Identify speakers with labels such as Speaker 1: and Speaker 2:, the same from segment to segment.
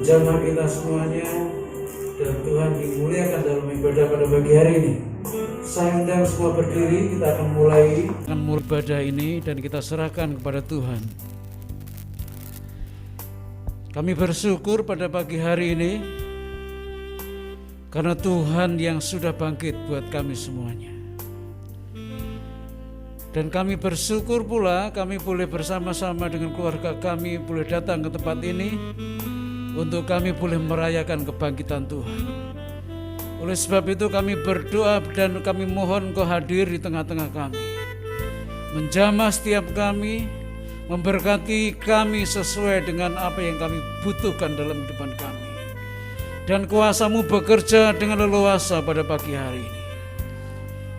Speaker 1: menjamah kita semuanya, dan Tuhan dimuliakan dalam ibadah pada pagi hari ini. Saya undang semua berdiri, kita akan mulai ibadah ini dan kita serahkan kepada Tuhan. Kami bersyukur pada pagi hari ini karena Tuhan yang sudah bangkit buat kami semuanya. Dan kami bersyukur pula kami boleh bersama-sama dengan keluarga kami boleh datang ke tempat ini untuk kami boleh merayakan kebangkitan Tuhan. Oleh sebab itu kami berdoa dan kami mohon Kau hadir di tengah-tengah kami, menjamah setiap kami, memberkati kami sesuai dengan apa yang kami butuhkan dalam kehidupan kami. Dan kuasa-Mu bekerja dengan leluasa pada pagi hari ini.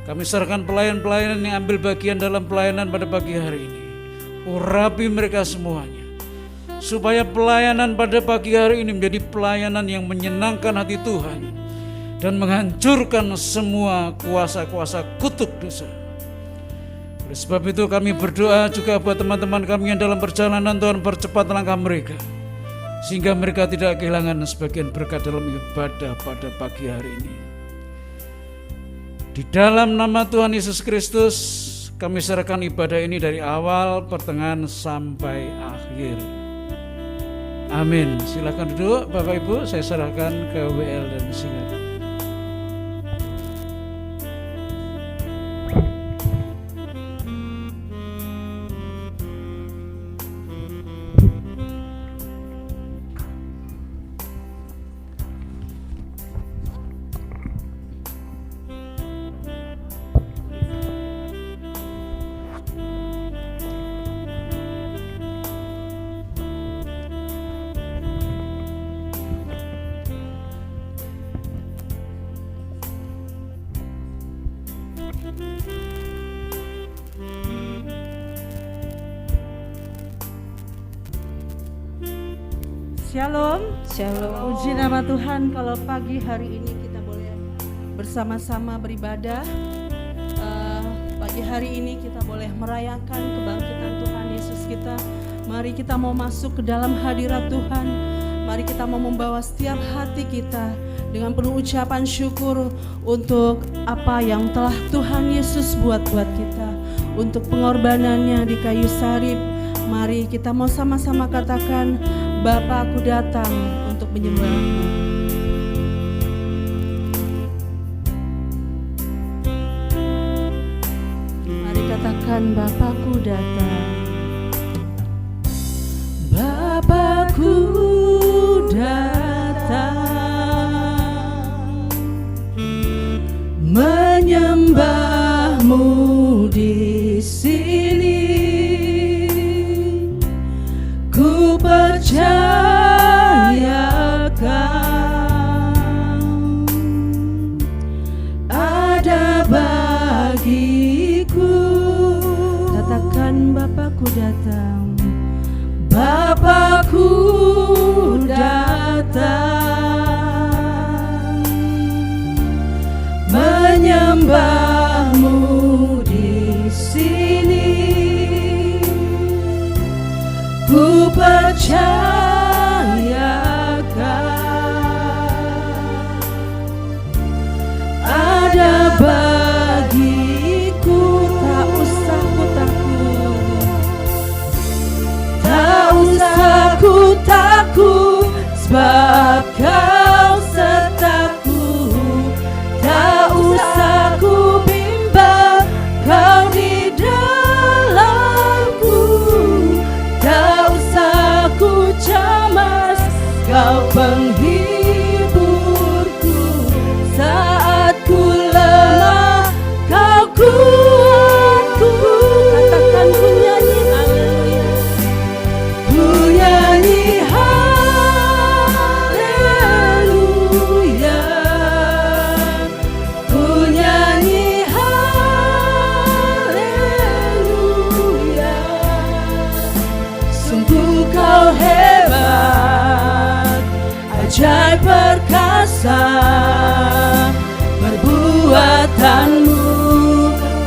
Speaker 1: Kami serahkan pelayan-pelayanan yang ambil bagian dalam pelayanan pada pagi hari ini. Urapi mereka semuanya, supaya pelayanan pada pagi hari ini menjadi pelayanan yang menyenangkan hati Tuhan dan menghancurkan semua kuasa-kuasa kutuk dosa. Oleh sebab itu kami berdoa juga buat teman-teman kami yang dalam perjalanan, Tuhan percepat langkah mereka, sehingga mereka tidak kehilangan sebagian berkat dalam ibadah pada pagi hari ini. Di dalam nama Tuhan Yesus Kristus, kami serahkan ibadah ini dari awal, pertengahan, sampai akhir. Amin. Silakan duduk Bapak Ibu, saya serahkan ke WL dan Singa.
Speaker 2: Shalom.
Speaker 3: Shalom.
Speaker 2: Puji nama Tuhan kalau pagi hari ini kita boleh bersama-sama beribadah. Pagi hari ini kita boleh merayakan kebangkitan Tuhan Yesus kita. Mari kita mau masuk ke dalam hadirat Tuhan. Mari kita mau membawa setiap hati kita dengan penuh ucapan syukur untuk apa yang telah Tuhan Yesus buat kita, untuk pengorbanannya di kayu salib. Mari kita mau sama-sama katakan, Bapa, aku datang untuk menyembah-Mu. Mari katakan, Bapakku datang. Bapakku datang menyembah-Mu di sini. Ku percayakan ada bagiku. Katakan, Bapakku datang. Bapakku datang menyembah-Mu di sini. Ku percayakan ada bagiku. Tak usah ku takut, tak usah ku takut, sebab Kau sertaku. Tak usah ku bimbang, Kau di dalamku. Tak usah ku cemas, Kau penghiburku. Saat ku lemah, Kau kuatku. Katakan, ku nyanyi haleluya. Ku nyanyi haleluya. Ku nyanyi haleluya. Sungguh Kau hebat, ajaib perkasa perbuatanmu.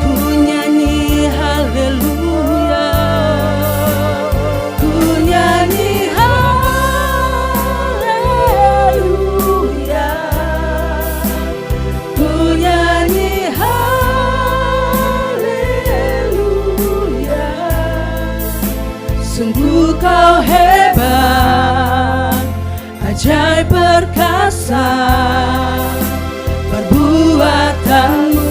Speaker 2: Ku nyanyi haleluya. Ku nyanyi haleluya. Kau hebat, ajaib perkasa perbuatanmu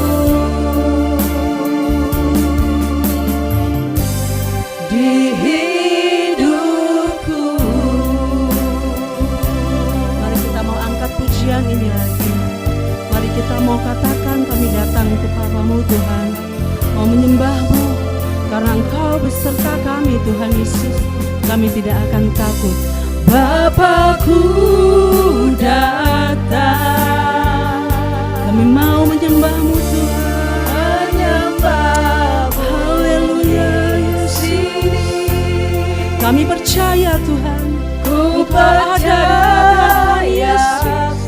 Speaker 2: di hidupku. Mari kita mau angkat pujian ini lagi. Mari kita mau katakan, kami datang kepadamu Tuhan, mau menyembah-Mu, karena Engkau beserta kami Tuhan Yesus. Kami tidak akan takut. Bapakku datang, kami mau menyembah-Mu Tuhan, menyembah-Mu. Haleluya Yesus. Kami percaya Tuhan, ku percaya Yesus.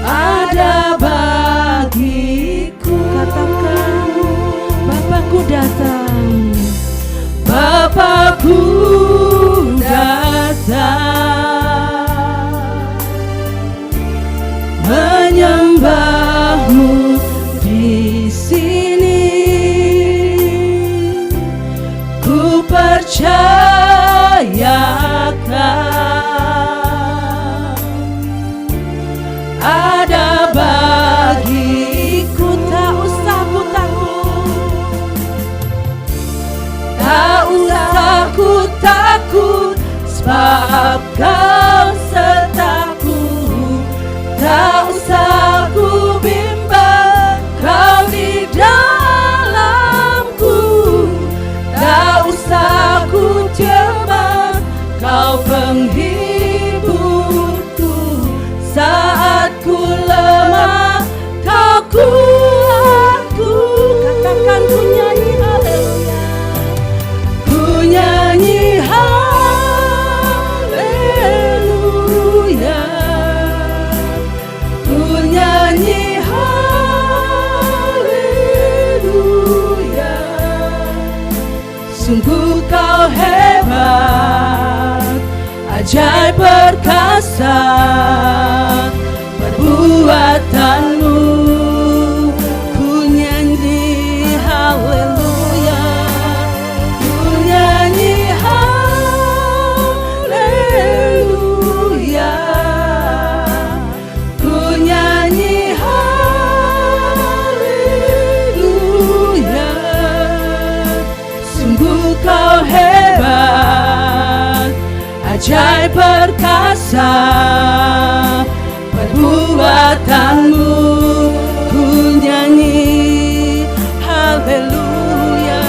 Speaker 2: Ada bagiku. Katakan, Bapakku datang, Bapakku datang, menyembah-Mu di sini. Ku percayakan ada bagiku. Tak usah ku takut, tak usah ku takut, sebab Kau sertaku. Tak usah ku bimbang, Kau di dalamku. Tak usah ku cemas, Kau penghiburku. Saat ku lemah, Kau kuatku. Katakan, ku nyanyi haleluya, ku nyanyi haleluya, ku nyanyi haleluya. Sungguh Kau hebat, ajaib perkasa perbuatanmu. Ku nyanyi haleluya, ku nyanyi haleluya, ku nyanyi haleluya. Sungguh Kau hebat, ajaib perkasa perbuatanmu. Ku nyanyi haleluya,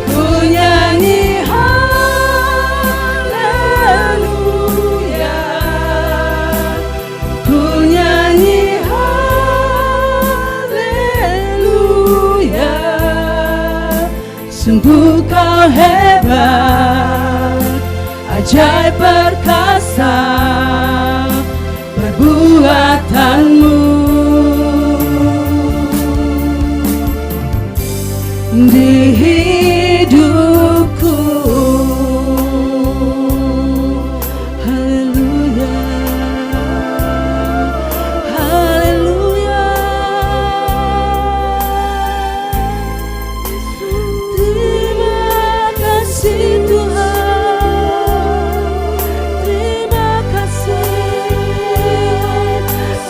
Speaker 2: ku nyanyi haleluya, ku nyanyi haleluya. Sungguh Kau hebat, ajaib perkasa perbuatanmu di hidupku. Haleluya, haleluya. Terima kasih Tuhan, terima kasih.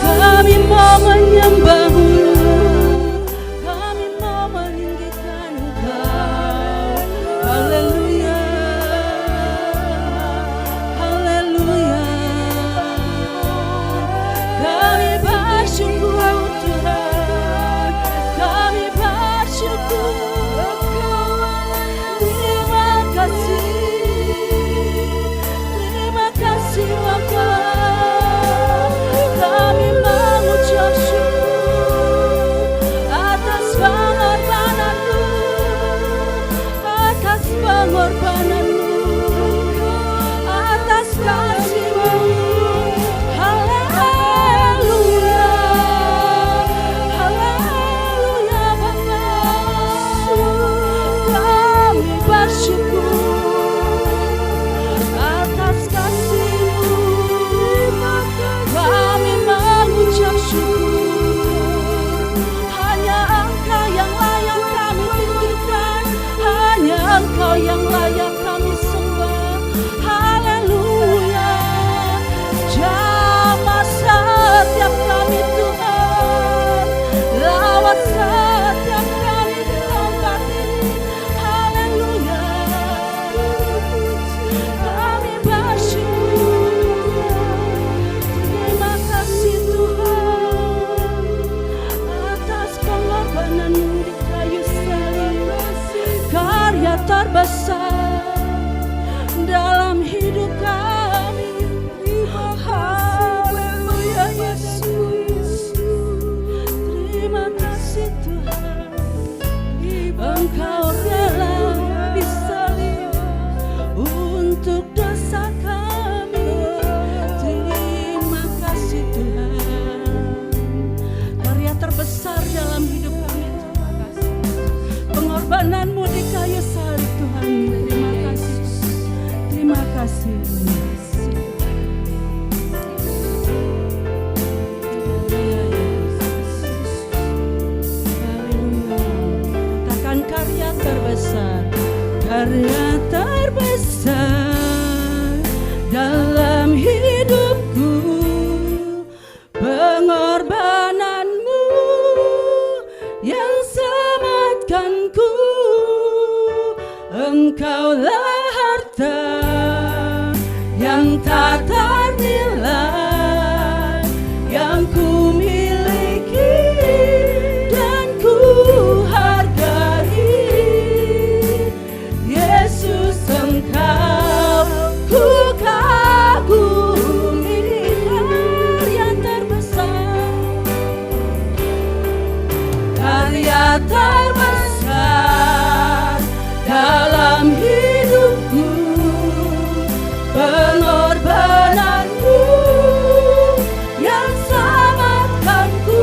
Speaker 2: Kami mau menyembah-Mu, kami mau meninggikan Engkau. Haleluya, haleluya. Kami bersyukur Tuhan, kami bersyukur. Terima kasih Bapa. Kami mengucap syukur atas pengorbanan-Mu, atas pengorbanan-Mu, atas kasih-Mu. Haleluya, haleluya Bapa. Kami bersyukur atas kasih-Mu. Kami mengucap syukur, hanya Engkau yang layak kami tinggikan. terbesar dalam hidup kami. Haleluya Yesus. Terima kasih Tuhan, Engkau rela disalib untuk dosa kami. Terima kasih Tuhan, karya terbesar dalam hidup kami. Terima kasih pengorbananmu di kayu salib Tuhan. Terima kasih, terima kasih. Katakan karya terbesar, karya terbesar dalam hidupku, pengorbananmu yang selamatkanku. Engkaulah harta yang tak ternilai yang ku miliki dan ku hargai. Yesus, Engkau ku kagumi. Karya terbesar, karya terbesar dalam hidupku, pengorbananmu yang selamatkanku.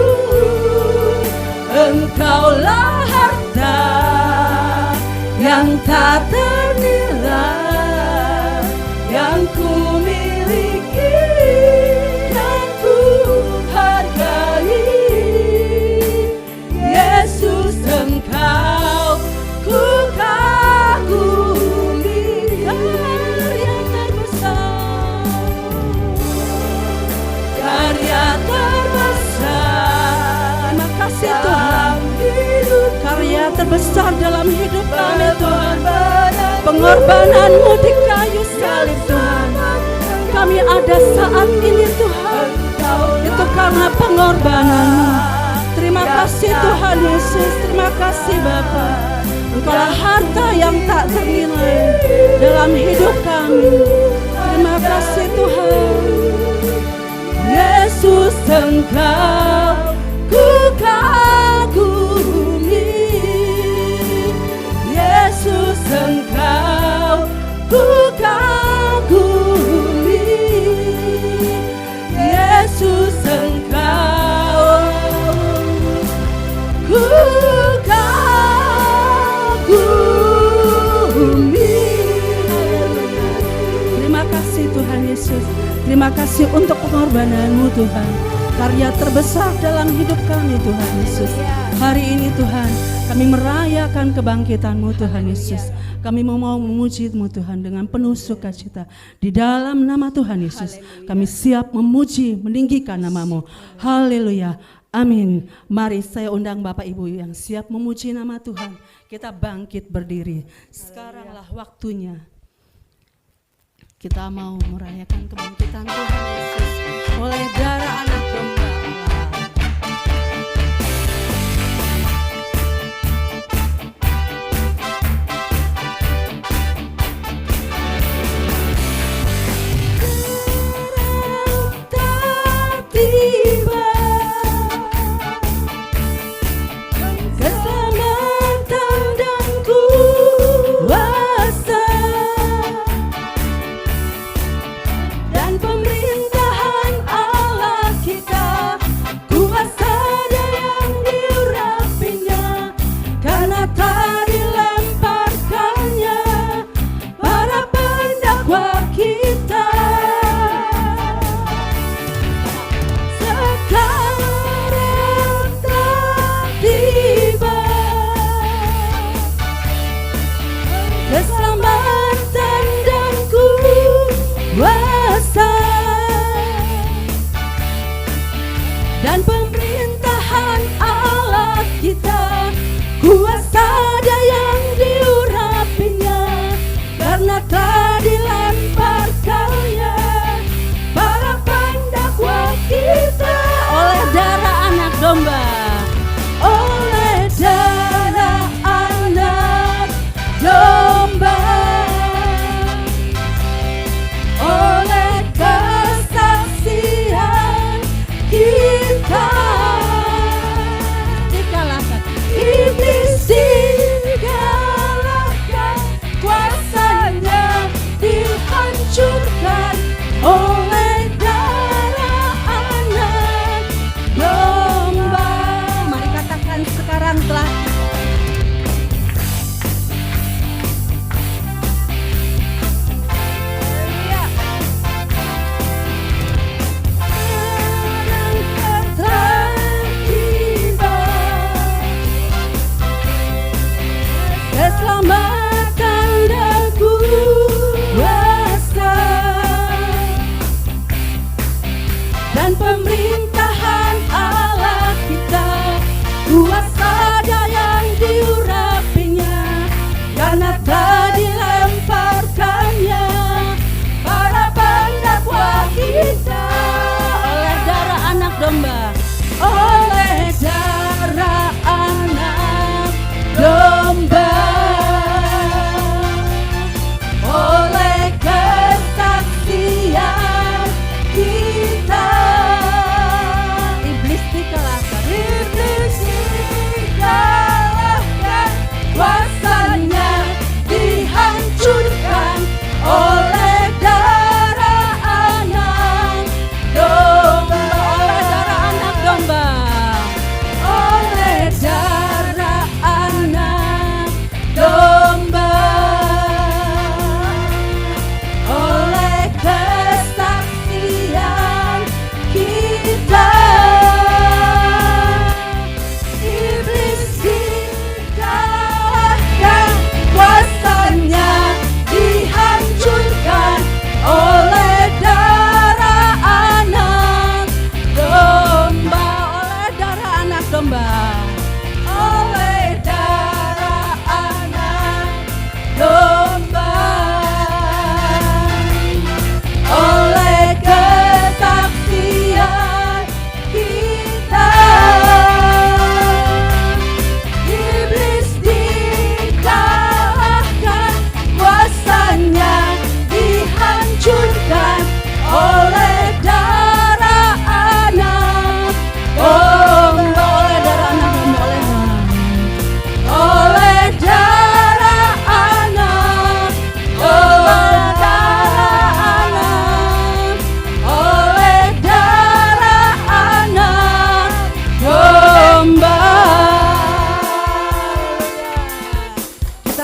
Speaker 2: Engkaulah harta yang tak ternilai yang ku miliki dan ku hargai. Yesus, Engkau ku kagumi. Karya terbesar, karya terbesar. Terima kasih Tuhan, karya terbesar dalam hidup kami Tuhan. Pengorbananmu di kayu salib Tuhan. Kami ada saat ini Tuhan, itu karena pengorbananmu. Terima kasih Tuhan Yesus, terima kasih Bapa. Engkaulah harta yang tak ternilai dalam hidup kami. Terima kasih Tuhan. Yesus, Engkau ku kagumi. Yesus, Engkau ku kagumi. Yesus, Engkau ku kagumi. Terima kasih Tuhan Yesus. Terima kasih untuk pengorbananmu Tuhan. Karya terbesar dalam hidup kami Tuhan Yesus. Hari ini Tuhan, kami merayakan kebangkitan-Mu Tuhan Yesus. Kami mau memuji-Mu Tuhan dengan penuh sukacita. Di dalam nama Tuhan Yesus, kami siap memuji, meninggikan nama-Mu. Haleluya. Amin. Mari saya undang Bapak Ibu yang siap memuji nama Tuhan. Kita bangkit berdiri. Sekaranglah waktunya. Kita mau merayakan kebangkitan Tuhan Yesus. Oleh darah anak domba Allah. Tak tiba keselamatan dan kuasa dan pemerintahan Allah kita.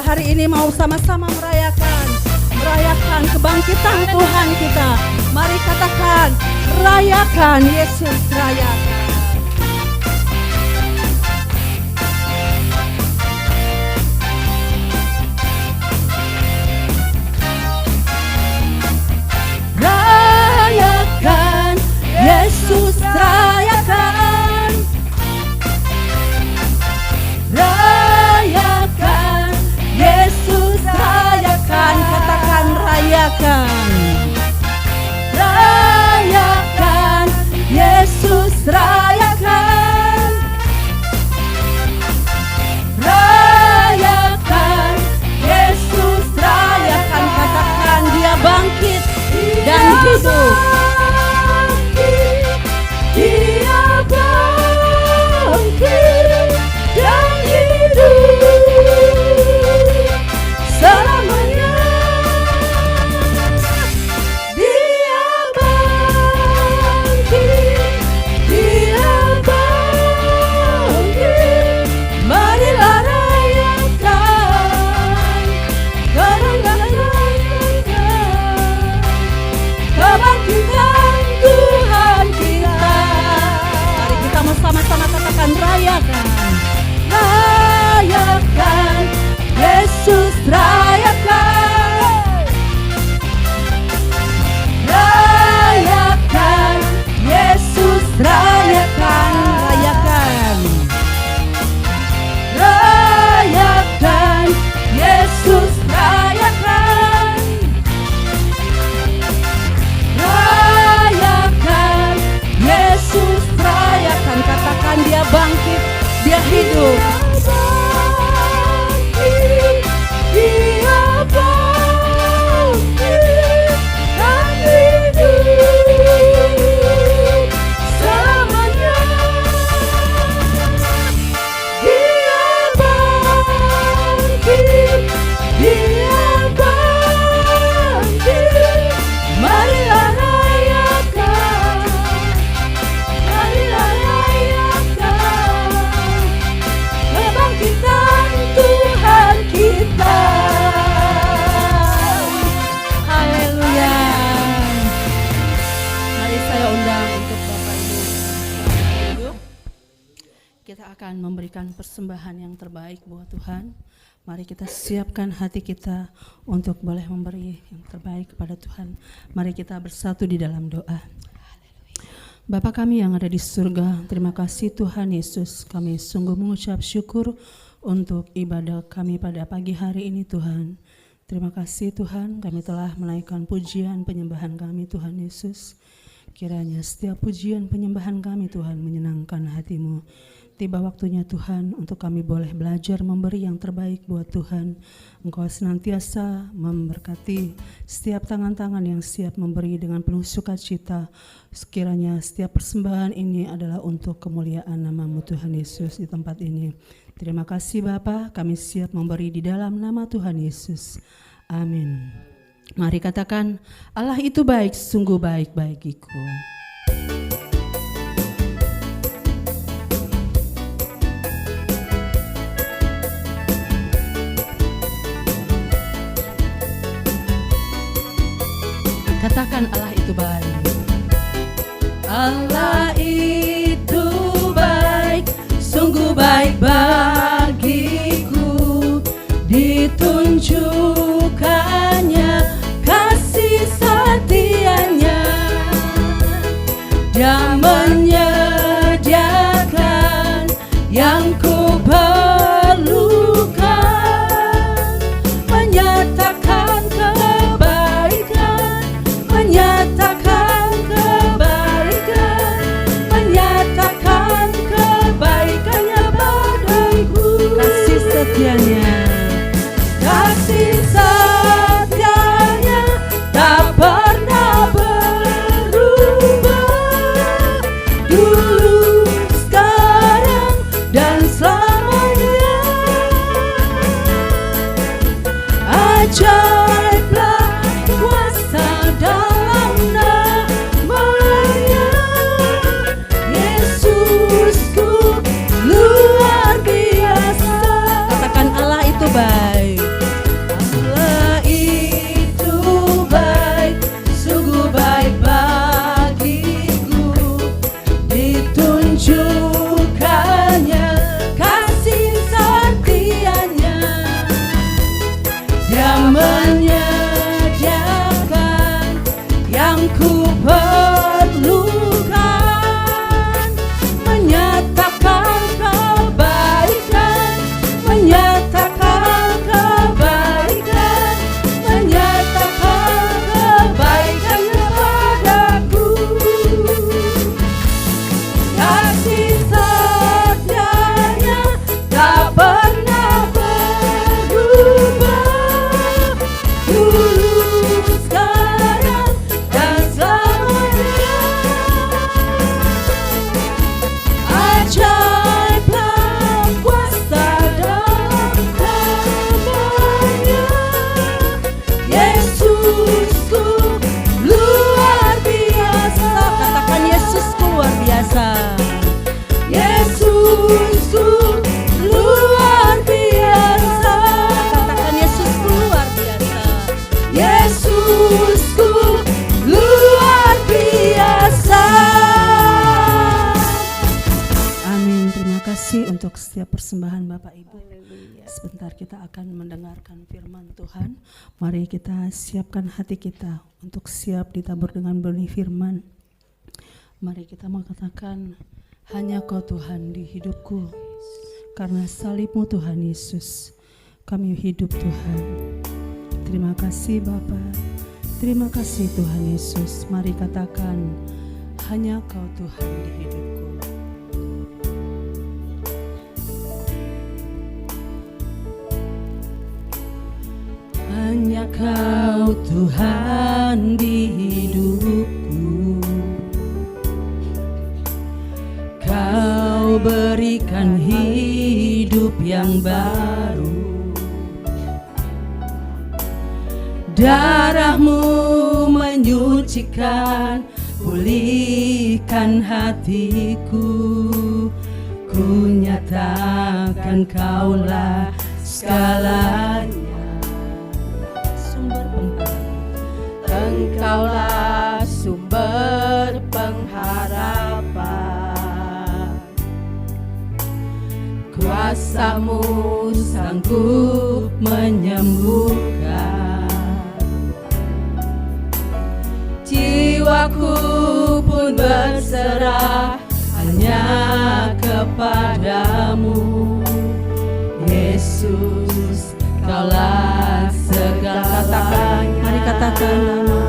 Speaker 2: hari ini mau sama-sama merayakan kebangkitan Tuhan kita. Mari katakan, rayakan Yesus, rayakan. Rayakan Yesus, rayakan. Rayakan Yesus, rayakan. Katakan rayakan. Rayakan Yesus, rayakan. Rayakan Yesus, rayakan. Katakan dia bangkit dan hidup. Dia bangkit dan hidup selamanya. Dia bangkit, dia bangkit. Marilah rayakan kebangkitan Tuhan kita. Mari kita sama-sama katakan rayakan. Rayakan Yesus, rayakan. Rayakan Yesus, rayakan. Rayakan. Rayakan Yesus, rayakan. Rayakan Yesus, rayakan. Katakan dia bangkit, dia hidup. Dia bangkit dan hidup selamanya. Dia bangkit, dia bangkit. Marilah rayakan, marilah rayakan kebangkitan Tuhan kita. Haleluya. Mari saya undang untuk Bapak Ibu duduk. Kita akan memberikan persembahan yang terbaik buat Tuhan. Mari kita siapkan hati kita untuk boleh memberi yang terbaik kepada Tuhan. Mari kita bersatu di dalam doa. Bapa kami yang ada di surga, terima kasih Tuhan Yesus. Kami sungguh mengucap syukur untuk ibadah kami pada pagi hari ini Tuhan. Terima kasih Tuhan, kami telah menaikkan pujian penyembahan kami Tuhan Yesus. Kiranya setiap pujian penyembahan kami Tuhan menyenangkan hati-Mu. Tiba waktunya Tuhan untuk kami boleh belajar memberi yang terbaik buat Tuhan. Engkau senantiasa memberkati setiap tangan-tangan yang siap memberi dengan penuh sukacita. Sekiranya setiap persembahan ini adalah untuk kemuliaan nama-Mu Tuhan Yesus di tempat ini. Terima kasih Bapa, kami siap memberi di dalam nama Tuhan Yesus. Amin. Mari katakan, Allah itu baik, sungguh baik bagiku. Katakan Allah itu baik. Allah itu baik, sungguh baik bagiku. Ditunjukkannya kasih setianya. Dia menyediakan yang ku perlukan, menyatakan kebaikan, menyatakan kebaikan, menyatakan kebaikannya padaku. Kasih setianya, kasih setianya tak pernah berubah, dulu, sekarang, dan selamanya. Ajaiblah kuasa dalam namanya, Yesusku luar biasa. Katakan Allah itu baik. setiap persembahan Bapak Ibu. Sebentar kita akan mendengarkan firman Tuhan. Mari kita siapkan hati kita untuk siap ditabur dengan benih firman. Mari kita mengatakan, hanya Kau Tuhan di hidupku. Karena salib-Mu Tuhan Yesus, kami hidup Tuhan. Terima kasih Bapa. Terima kasih Tuhan Yesus. Mari katakan, hanya Kau Tuhan di hidupku. Hanya Kau Tuhan di hidupku. Kau berikan hidup yang baru. Darah-Mu menyucikan, pulihkan hatiku. Ku nyatakan Kaulah segalanya.
Speaker 3: Engkaulah sumber pengharapan. Kuasa-Mu sanggup menyembuhkan. Jiwaku pun berserah hanya kepadamu. Yesus, Kaulah segala.
Speaker 2: Mari katakan nama.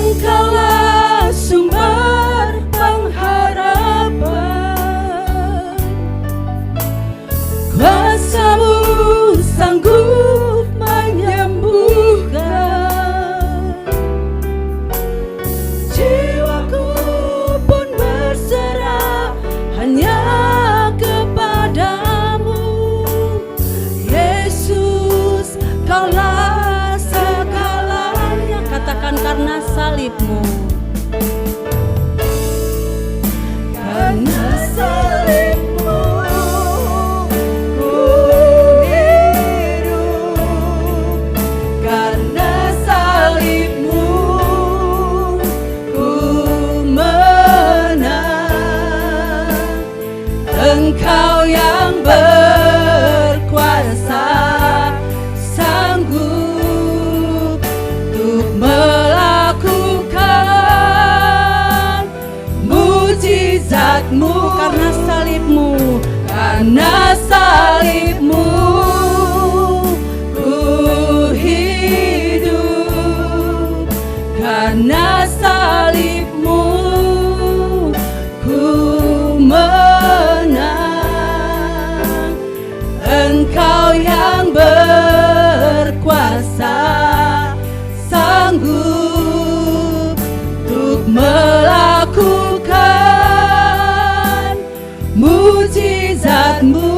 Speaker 2: Engkaulah sumber pengharapan. Kuasa-Mu sanggup menyembuhkan. Jiwaku pun berserah hanya kepadamu. Yesus, Kaulah segalanya. Katakan, karena salib-Mu. Karena salib-Mu ku hidup. Karena salib-Mu ku menang. Engkau yang berkuasa, sanggup untuk melakukan mujizat-Mu. Karena salib-Mu, karena salib-Mu ku hidup. Karena salib-Mu ku menang. Engkau yang berkuasa, sanggup untuk melakukan mujizat-Mu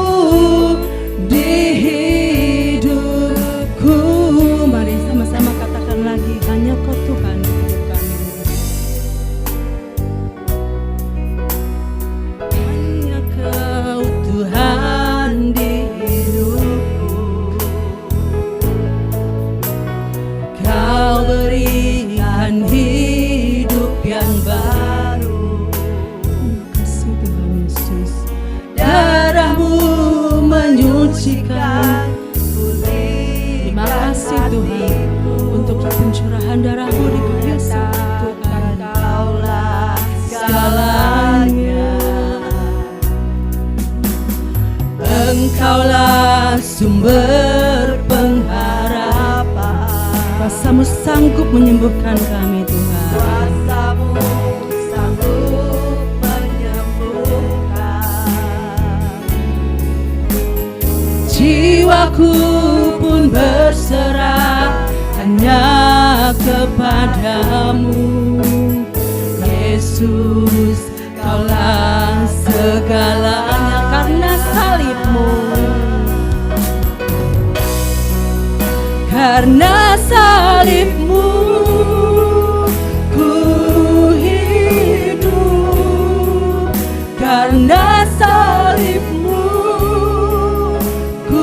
Speaker 2: di hidupku. Mari sama-sama katakan lagi, hanya Kau Tuhan di hidup kami. Hanya Kau Tuhan di hidupku. Kau berikan hidup yang baru. Kasih Tuhan Yesus. Darah-Mu menyucikan, terima kasih Tuhan untuk pencurahan darah-Mu di kayu salib. Tuhan, Kaulah segalanya. Engkaulah sumber pengharapan. Kuasa-Mu sanggup menyembuhkan kami Tuhan.
Speaker 3: Kuasa-Mu sanggup menyembuhkan.
Speaker 2: Jiwaku pun berserah hanya
Speaker 3: kepadamu. Yesus, Kaulah segalanya karena salibmu. Karena salibmu ku hidup, karena salibmu ku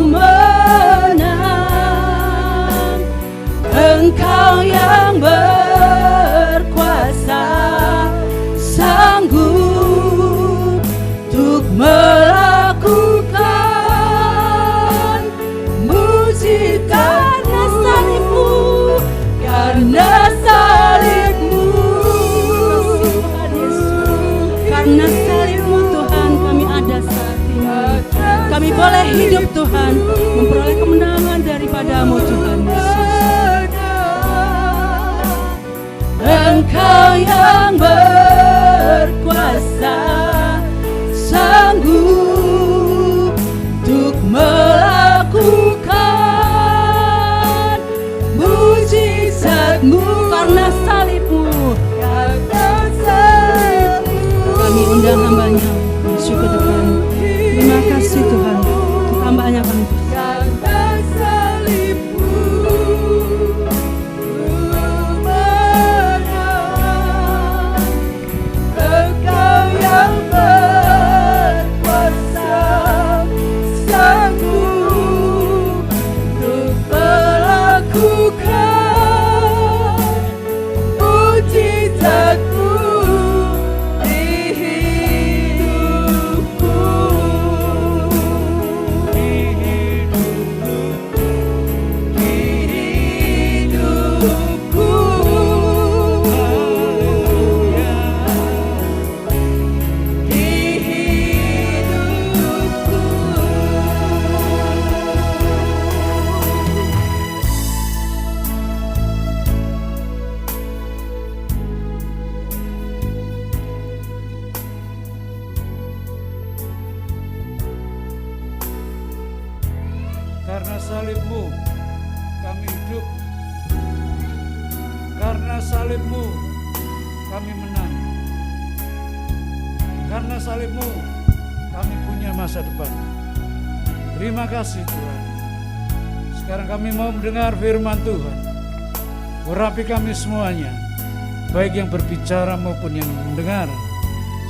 Speaker 3: menang. Engkau yang berkuasa, sanggup untuk melakukan mujizat. Karena salibmu, karena salibmu, karena salibmu Tuhan kami ada saat ini. Kami boleh hidup Tuhan, memperoleh kemenangan daripadamu Tuhan Yesus. Engkau yang berkuasa, sanggup untuk melakukan mujizat-Mu. Karena salibmu, karena salibmu, kami undang hamba-Nya masuk ke depan. Terima kasih Tuhan untuk hamba-Nya kami. Karena salibmu yang berkuasa, sanggup untuk melakukan mujizat-Mu di hidupku.
Speaker 1: Karena salibmu kami hidup, karena salibmu kami menang, karena salibmu kami punya masa depan. Terima kasih Tuhan. Sekarang kami mau mendengar firman Tuhan. Urapi kami semuanya, baik yang berbicara maupun yang mendengar,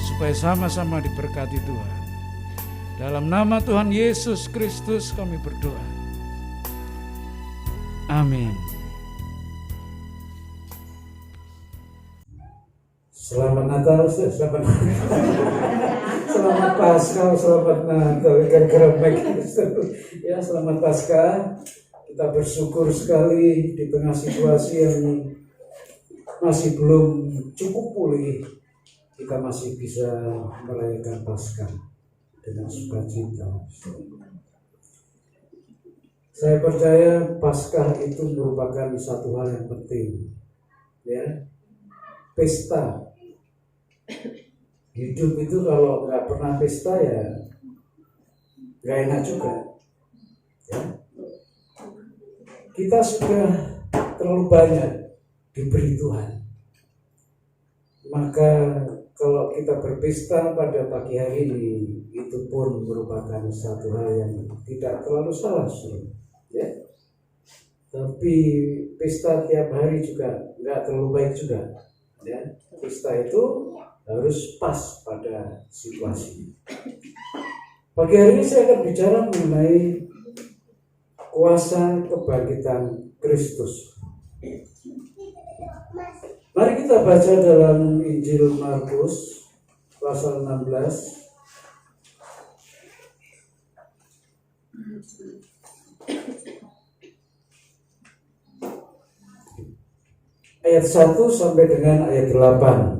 Speaker 1: supaya sama-sama diberkati Tuhan. Dalam nama Tuhan Yesus Kristus kami berdoa. Amin.
Speaker 4: Selamat Natal, selamat Paskah, selamat Natal. Ya, selamat Paskah. Kita bersyukur sekali di tengah situasi yang masih belum cukup pulih, kita masih bisa merayakan Paskah dengan sukacita. Saya percaya Paskah itu merupakan satu hal yang penting, ya, pesta. Hidup itu kalau nggak pernah pesta ya nggak enak juga, ya. Kita sudah terlalu banyak diberi Tuhan, maka kalau kita berpesta pada pagi hari ini, itu pun merupakan satu hal yang tidak terlalu salah, ya. Tapi pesta tiap hari juga nggak terlalu baik juga, ya. Pesta itu harus pas pada situasi. Pagi hari ini saya akan bicara mengenai kuasa kebangkitan Kristus. Mari kita baca dalam Injil Markus pasal 16 ayat 1 sampai dengan ayat 8.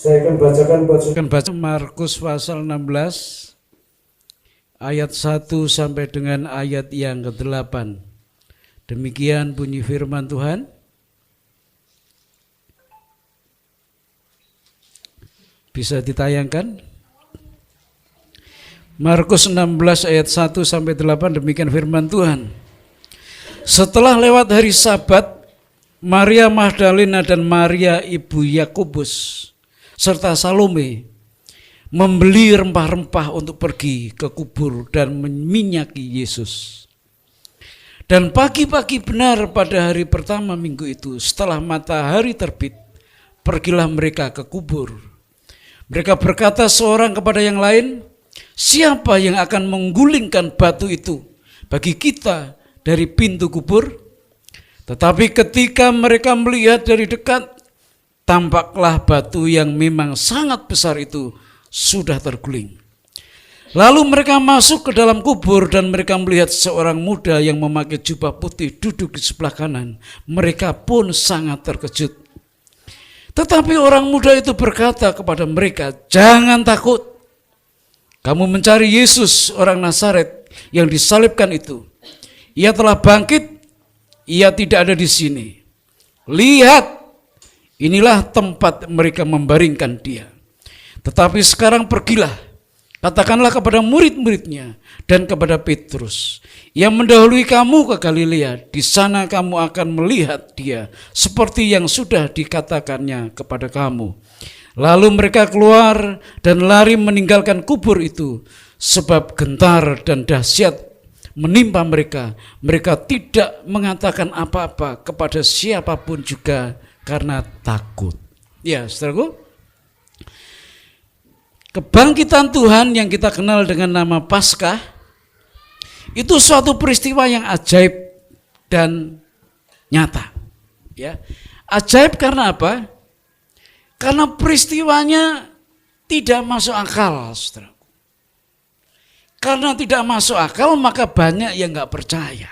Speaker 4: Saya akan bacakan buat
Speaker 1: Markus pasal 16 ayat 1 sampai dengan ayat yang ke-8. Demikian bunyi firman Tuhan. Bisa ditayangkan? Markus 16 ayat 1 sampai 8, demikian firman Tuhan. Setelah lewat hari Sabat, Maria Magdalena dan Maria ibu Yakobus serta Salome membeli rempah-rempah untuk pergi ke kubur dan meminyaki Yesus. Dan pagi-pagi benar pada hari pertama minggu itu, setelah matahari terbit, pergilah mereka ke kubur. Mereka berkata seorang kepada yang lain, siapa yang akan menggulingkan batu itu bagi kita dari pintu kubur? Tetapi ketika mereka melihat dari dekat, tampaklah batu yang memang sangat besar itu sudah terguling. Lalu mereka masuk ke dalam kubur dan mereka melihat seorang muda yang memakai jubah putih duduk di sebelah kanan. Mereka pun sangat terkejut. Tetapi orang muda itu berkata kepada mereka, jangan takut. Kamu mencari Yesus orang Nazaret yang disalibkan itu. Ia telah bangkit, ia tidak ada di sini. Lihat, inilah tempat mereka membaringkan dia. Tetapi sekarang pergilah, katakanlah kepada murid-muridnya dan kepada Petrus yang mendahului kamu ke Galilea. Di sana kamu akan melihat dia seperti yang sudah dikatakannya kepada kamu. Lalu mereka keluar dan lari meninggalkan kubur itu, sebab gentar dan dahsyat menimpa mereka. Mereka tidak mengatakan apa-apa kepada siapapun juga karena takut. Ya, saudaraku, kebangkitan Tuhan yang kita kenal dengan nama Paskah itu suatu peristiwa yang ajaib dan nyata. Ya, ajaib karena apa? Karena peristiwanya tidak masuk akal, saudara. Karena tidak masuk akal, maka banyak yang nggak percaya.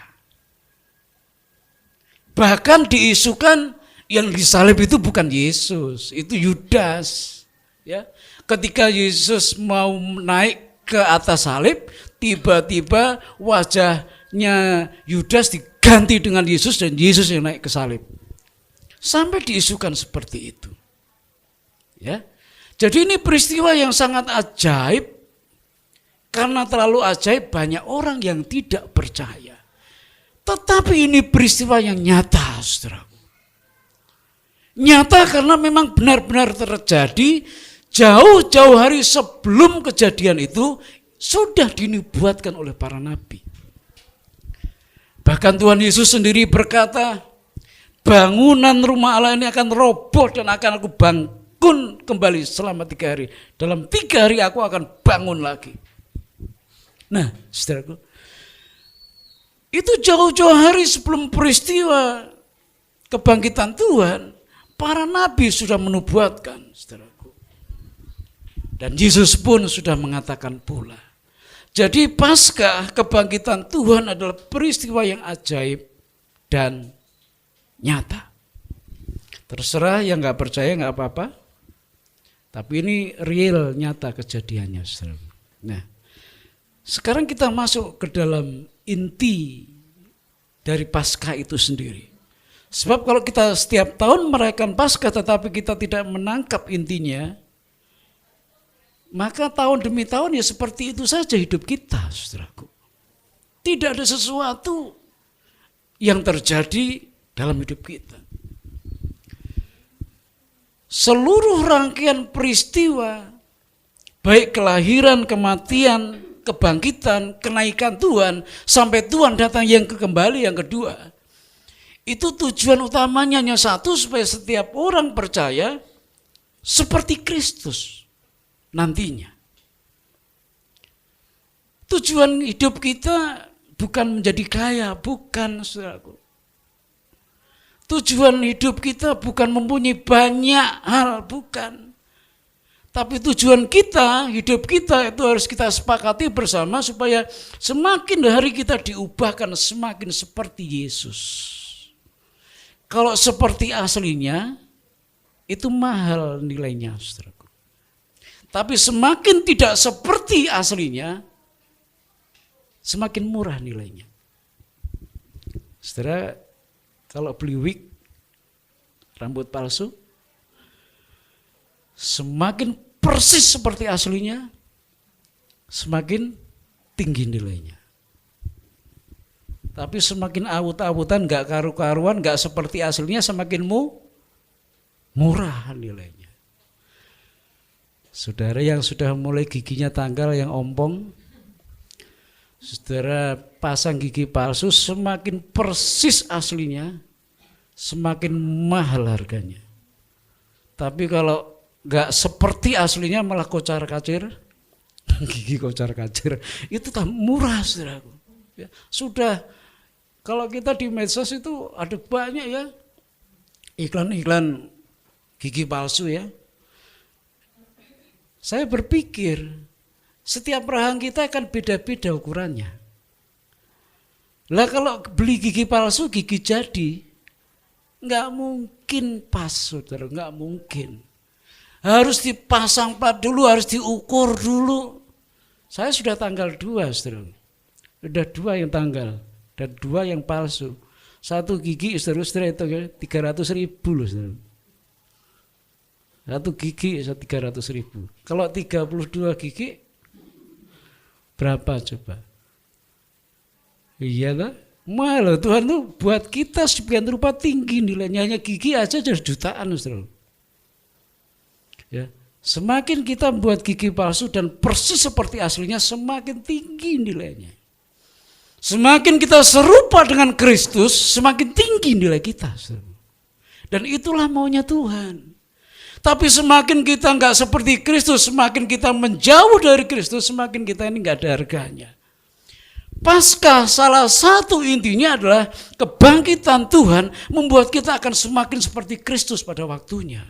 Speaker 1: Bahkan diisukan yang disalib itu bukan Yesus, itu Yudas. Ya, ketika Yesus mau naik ke atas salib, tiba-tiba wajahnya Yudas diganti dengan Yesus dan Yesus yang naik ke salib. Sampai diisukan seperti itu. Ya, jadi ini peristiwa yang sangat ajaib. Karena terlalu ajaib, banyak orang yang tidak percaya. Tetapi ini peristiwa yang nyata, saudara. Nyata karena memang benar-benar terjadi. Jauh-jauh hari sebelum kejadian itu sudah dinubuatkan oleh para nabi. Bahkan Tuhan Yesus sendiri berkata, bangunan rumah Allah ini akan roboh dan akan aku bangun kembali selama 3 hari. Dalam 3 hari aku akan bangun lagi. Nah, saudaraku, itu jauh-jauh hari sebelum peristiwa kebangkitan Tuhan, para nabi sudah menubuatkan, saudaraku. Dan Yesus pun sudah mengatakan pula. Jadi Paskah kebangkitan Tuhan adalah peristiwa yang ajaib dan nyata. Terserah yang nggak percaya nggak apa-apa, tapi ini real nyata kejadiannya, saudaraku. Nah, sekarang kita masuk ke dalam inti dari Paskah itu sendiri. Sebab kalau kita setiap tahun merayakan Paskah tetapi kita tidak menangkap intinya, maka tahun demi tahun ya seperti itu saja hidup kita, saudaraku. Tidak ada sesuatu yang terjadi dalam hidup kita. Seluruh rangkaian peristiwa, baik kelahiran, kematian, kebangkitan, kenaikan Tuhan, sampai Tuhan datang yang kembali yang kedua. Itu tujuan utamanya hanya satu, supaya setiap orang percaya seperti Kristus nantinya. Tujuan hidup kita bukan menjadi kaya, bukan, saudaraku. Tujuan hidup kita bukan mempunyai banyak hal, bukan. Tapi tujuan kita, hidup kita itu harus kita sepakati bersama supaya semakin hari kita diubahkan semakin seperti Yesus. Kalau seperti aslinya itu mahal nilainya, saudaraku. Tapi semakin tidak seperti aslinya semakin murah nilainya. Saudara, kalau beli wig rambut palsu semakin persis seperti aslinya, semakin tinggi nilainya. Tapi semakin awut-awutan, gak karu-karuan, gak seperti aslinya, semakin murah nilainya. Saudara yang sudah mulai giginya tanggal, yang ompong, saudara pasang gigi palsu, semakin persis aslinya, semakin mahal harganya. Tapi kalau gak seperti aslinya malah kocar-kacir, gigi kocar-kacir, itu tak murah, saudaraku. Ya, sudah, kalau kita di medsos itu ada banyak ya iklan-iklan gigi palsu ya. Saya berpikir setiap rahang kita akan beda-beda ukurannya. Lah kalau beli gigi palsu, gigi jadi, nggak mungkin pas, saudara, nggak mungkin. Harus dipasang plat dulu, harus diukur dulu. Saya sudah tanggal 2, saudara. Sudah 2 yang tanggal dan 2 yang palsu. 1 gigi saudara itu 300.000 loh, saudara. 1 gigi 300.000. Kalau 32 gigi berapa coba? Iya lah, mahal. Tuhan tuh buat kita sebagian rupa tinggi nilainya, hanya gigi aja jadi jutaan, saudara. Ya, semakin kita buat gigi palsu dan persis seperti aslinya, semakin tinggi nilainya. Semakin kita serupa dengan Kristus, semakin tinggi nilai kita. Dan itulah maunya Tuhan. Tapi semakin kita enggak seperti Kristus, semakin kita menjauh dari Kristus, semakin kita ini enggak ada harganya. Paskah salah satu intinya adalah kebangkitan Tuhan membuat kita akan semakin seperti Kristus pada waktunya.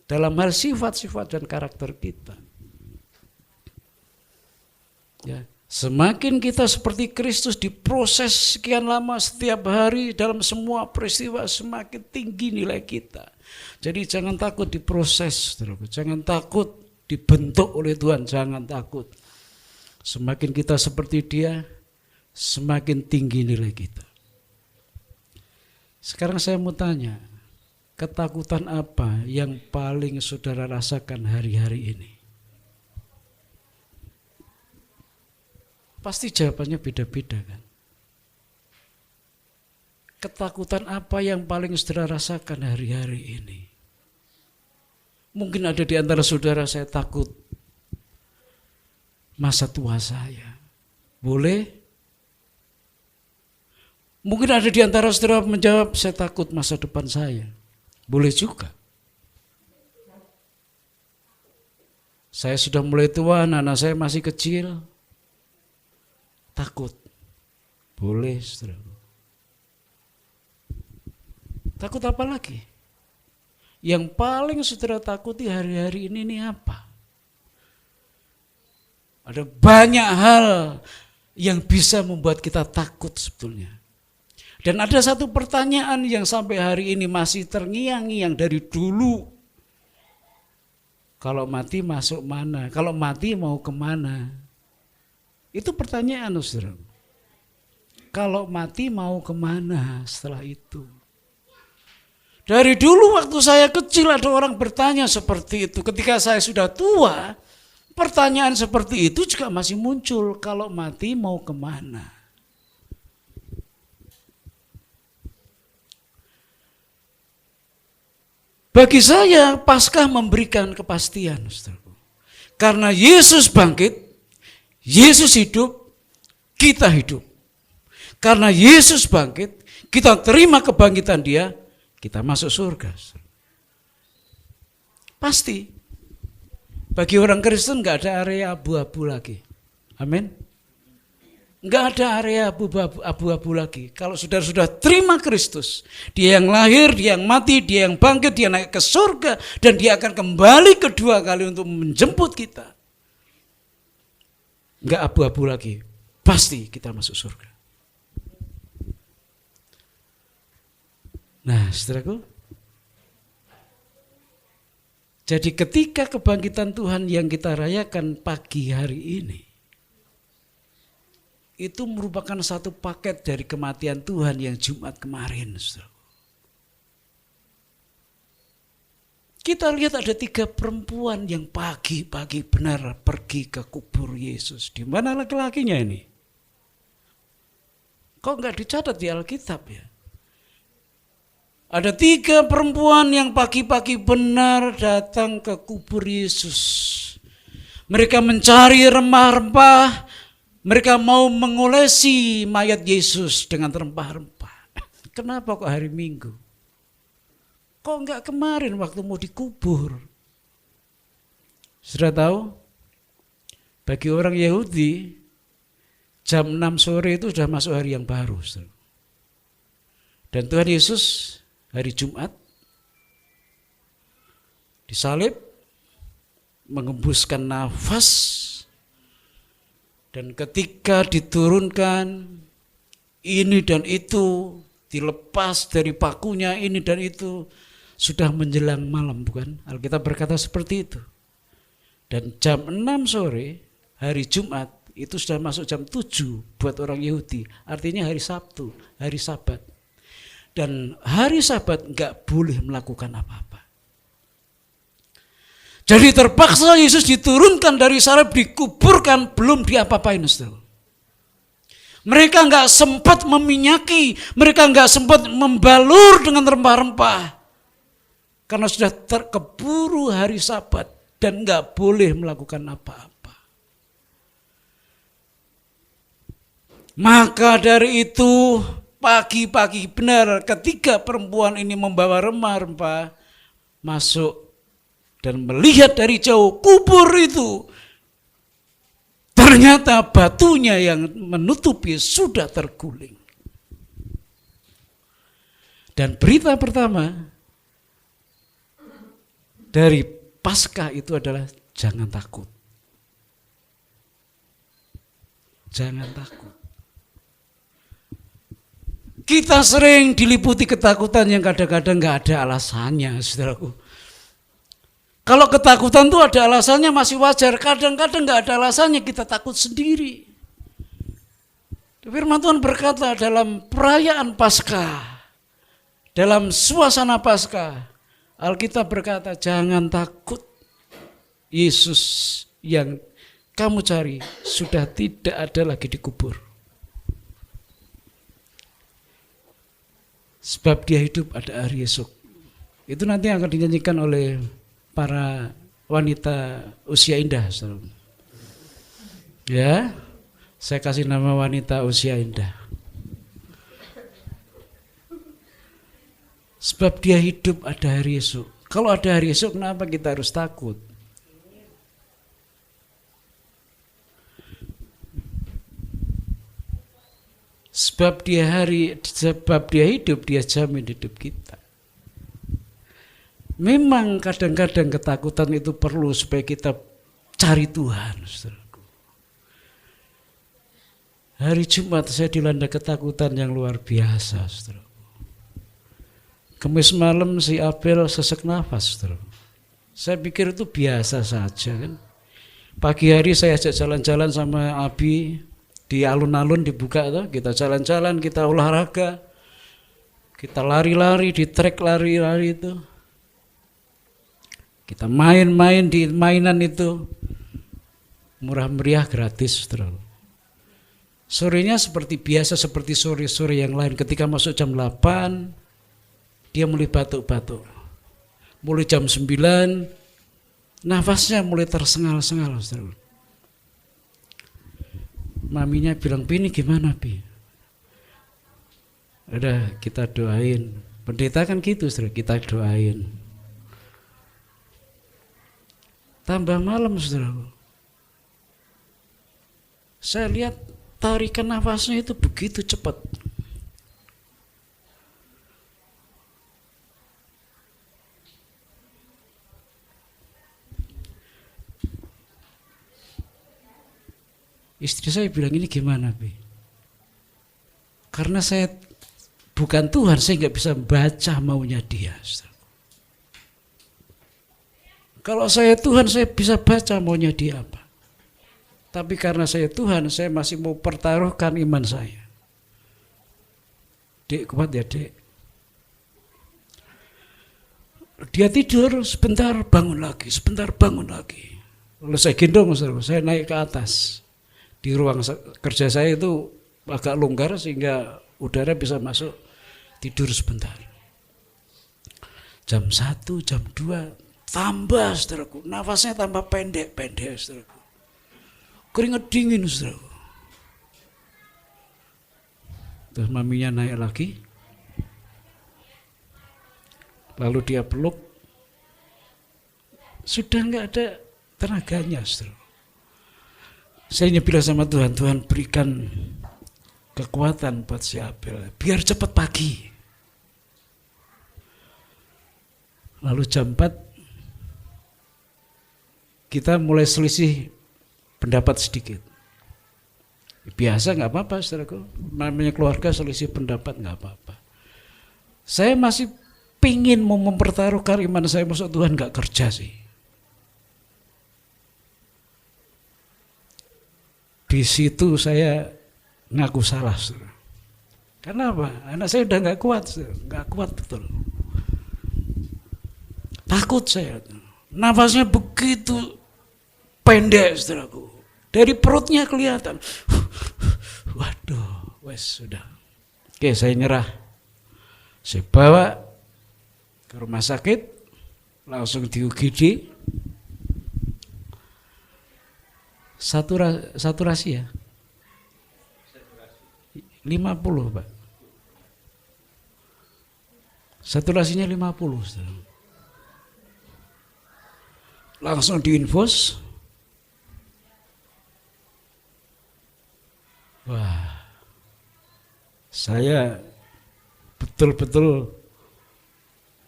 Speaker 1: Dalam hal sifat-sifat dan karakter kita. Ya. Semakin kita seperti Kristus diproses sekian lama setiap hari dalam semua peristiwa, semakin tinggi nilai kita. Jadi jangan takut diproses, jangan takut dibentuk oleh Tuhan, jangan takut. Semakin kita seperti Dia, semakin tinggi nilai kita. Sekarang saya mau tanya, ketakutan apa yang paling saudara rasakan hari-hari ini? Pasti jawabannya beda-beda kan. Ketakutan apa yang paling saudara rasakan hari-hari ini? Mungkin ada di antara saudara, saya takut masa tua saya. Boleh? Mungkin ada di antara saudara menjawab, saya takut masa depan saya. Boleh juga. Saya sudah mulai tua, anak saya masih kecil. Takut. Boleh, saudara. Takut apa lagi? Yang paling saudara takuti hari-hari ini apa? Ada banyak hal yang bisa membuat kita takut sebetulnya. Dan ada satu pertanyaan yang sampai hari ini masih terngiang-ngiang dari dulu. Kalau mati masuk mana? Kalau mati mau kemana? Itu pertanyaan, saudara. Kalau mati mau kemana setelah itu? Dari dulu waktu saya kecil ada orang bertanya seperti itu. Ketika saya sudah tua, pertanyaan seperti itu juga masih muncul. Kalau mati mau kemana? Bagi saya, Paskah memberikan kepastian, saudara. Karena Yesus bangkit, Yesus hidup, kita hidup. Karena Yesus bangkit, kita terima kebangkitan Dia, kita masuk surga. Pasti. Bagi orang Kristen enggak ada area abu-abu lagi. Amin. Enggak ada area abu-abu lagi. Kalau sudah terima Kristus, Dia yang lahir, Dia yang mati, Dia yang bangkit, Dia naik ke surga, dan Dia akan kembali kedua kali untuk menjemput kita. Enggak abu-abu lagi, pasti kita masuk surga. Nah, saudaraku, jadi ketika kebangkitan Tuhan yang kita rayakan pagi hari ini, itu merupakan satu paket dari kematian Tuhan yang Jumat kemarin, saudaraku. Kita lihat ada 3 perempuan yang pagi-pagi benar pergi ke kubur Yesus. Di mana laki-lakinya ini? Kok nggak dicatat di Alkitab ya? Ada 3 perempuan yang pagi-pagi benar datang ke kubur Yesus. Mereka mencari rempah-rempah, mereka mau mengolesi mayat Yesus dengan rempah-rempah. Kenapa kok hari Minggu? Kok enggak kemarin waktu mau dikubur? Sudah tahu? Bagi orang Yahudi, jam 6 sore itu sudah masuk hari yang baru. Dan Tuhan Yesus hari Jumat disalib, mengembuskan nafas, dan ketika diturunkan ini dan itu, dilepas dari pakunya ini dan itu, sudah menjelang malam, bukan? Alkitab berkata seperti itu. Dan jam 6 sore hari Jumat itu sudah masuk jam 7 buat orang Yahudi, artinya hari Sabtu, hari Sabat. Dan hari Sabat enggak boleh melakukan apa-apa. Jadi terpaksa Yesus diturunkan dari salib, dikuburkan, belum diapa-apain. Mereka enggak sempat meminyaki, mereka enggak sempat membalur dengan rempah-rempah. Karena sudah terkeburu hari Sabat dan enggak boleh melakukan apa-apa. Maka dari itu pagi-pagi benar ketika perempuan ini membawa rempah-rempah masuk dan melihat dari jauh kubur itu, ternyata batunya yang menutupi sudah terguling. Dan berita pertama dari Paskah itu adalah jangan takut. Jangan takut. Kita sering diliputi ketakutan yang kadang-kadang gak ada alasannya, saudaraku. Kalau ketakutan itu ada alasannya masih wajar, kadang-kadang gak ada alasannya kita takut sendiri. Firman Tuhan berkata dalam perayaan Paskah, dalam suasana Paskah, Alkitab berkata jangan takut, Yesus yang kamu cari sudah tidak ada lagi dikubur. Sebab dia hidup ada hari esok. Itu nanti akan dinyanyikan oleh para wanita usia indah. Ya, saya kasih nama wanita usia indah. Sebab dia hidup ada hari esok. Kalau ada hari esok, kenapa kita harus takut? Sebab dia hidup, dia jamin hidup kita. Memang kadang-kadang ketakutan itu perlu supaya kita cari Tuhan, saudaraku. Hari Jumat saya dilanda ketakutan yang luar biasa, saudaraku. Kamis malam si Abel sesak nafas, saudaraku. Saya pikir itu biasa saja kan. Pagi hari saya ajak jalan-jalan sama Abi, di alun-alun dibuka tuh, kita jalan-jalan, kita olahraga, kita lari-lari di trek lari-lari itu, kita main-main di mainan itu, murah meriah gratis terus. Sorenya seperti biasa, seperti sore-sore yang lain. Ketika masuk jam 8 dia mulai batuk-batuk, mulai jam 9 nafasnya mulai tersengal-sengal terus. Maminya bilang, "Pi, ini gimana, Pi?" Udah kita doain. Pendeta kan gitu, saudara, kita doain. Tambah malam, saudara. Saya lihat tarikan nafasnya itu begitu cepat. Istri saya bilang, "Ini gimana, Bi?" Karena saya bukan Tuhan, saya nggak bisa baca maunya dia. Kalau saya Tuhan, saya bisa baca maunya dia apa. Tapi karena saya Tuhan, saya masih mau pertaruhkan iman saya. Dek, kuat ya, Dek. Dia tidur, sebentar bangun lagi, sebentar bangun lagi. Lalu saya gendong, saya naik ke atas. Di ruang kerja saya itu agak longgar sehingga udara bisa masuk, tidur sebentar. Jam 1, jam 2 tambah saudaraku, nafasnya tambah pendek saudaraku. Keringat dingin saudaraku. Terus maminya naik lagi. Lalu dia peluk. Sudah enggak ada tenaganya saudaraku. Saya bilang sama Tuhan, Tuhan berikan kekuatan buat si Abel, biar cepat pagi. Lalu jam 4 kita mulai selisih pendapat sedikit. Biasa nggak apa-apa saudaraku, namanya keluarga selisih pendapat nggak apa-apa. Saya masih pingin mau mempertaruhkan iman saya, maksud Tuhan nggak kerja sih. Di situ saya ngaku salah, saudara. Karena apa? Anak saya udah nggak kuat, nggak kuat betul. Takut saya, nafasnya begitu pendek, saudaraku. Dari perutnya kelihatan. Waduh, wes sudah. Oke, saya nyerah. Saya bawa ke rumah sakit, langsung di UGD. Saturasi ya? 50 Pak. Saturasinya 50. Langsung diinfus. Wah, saya betul-betul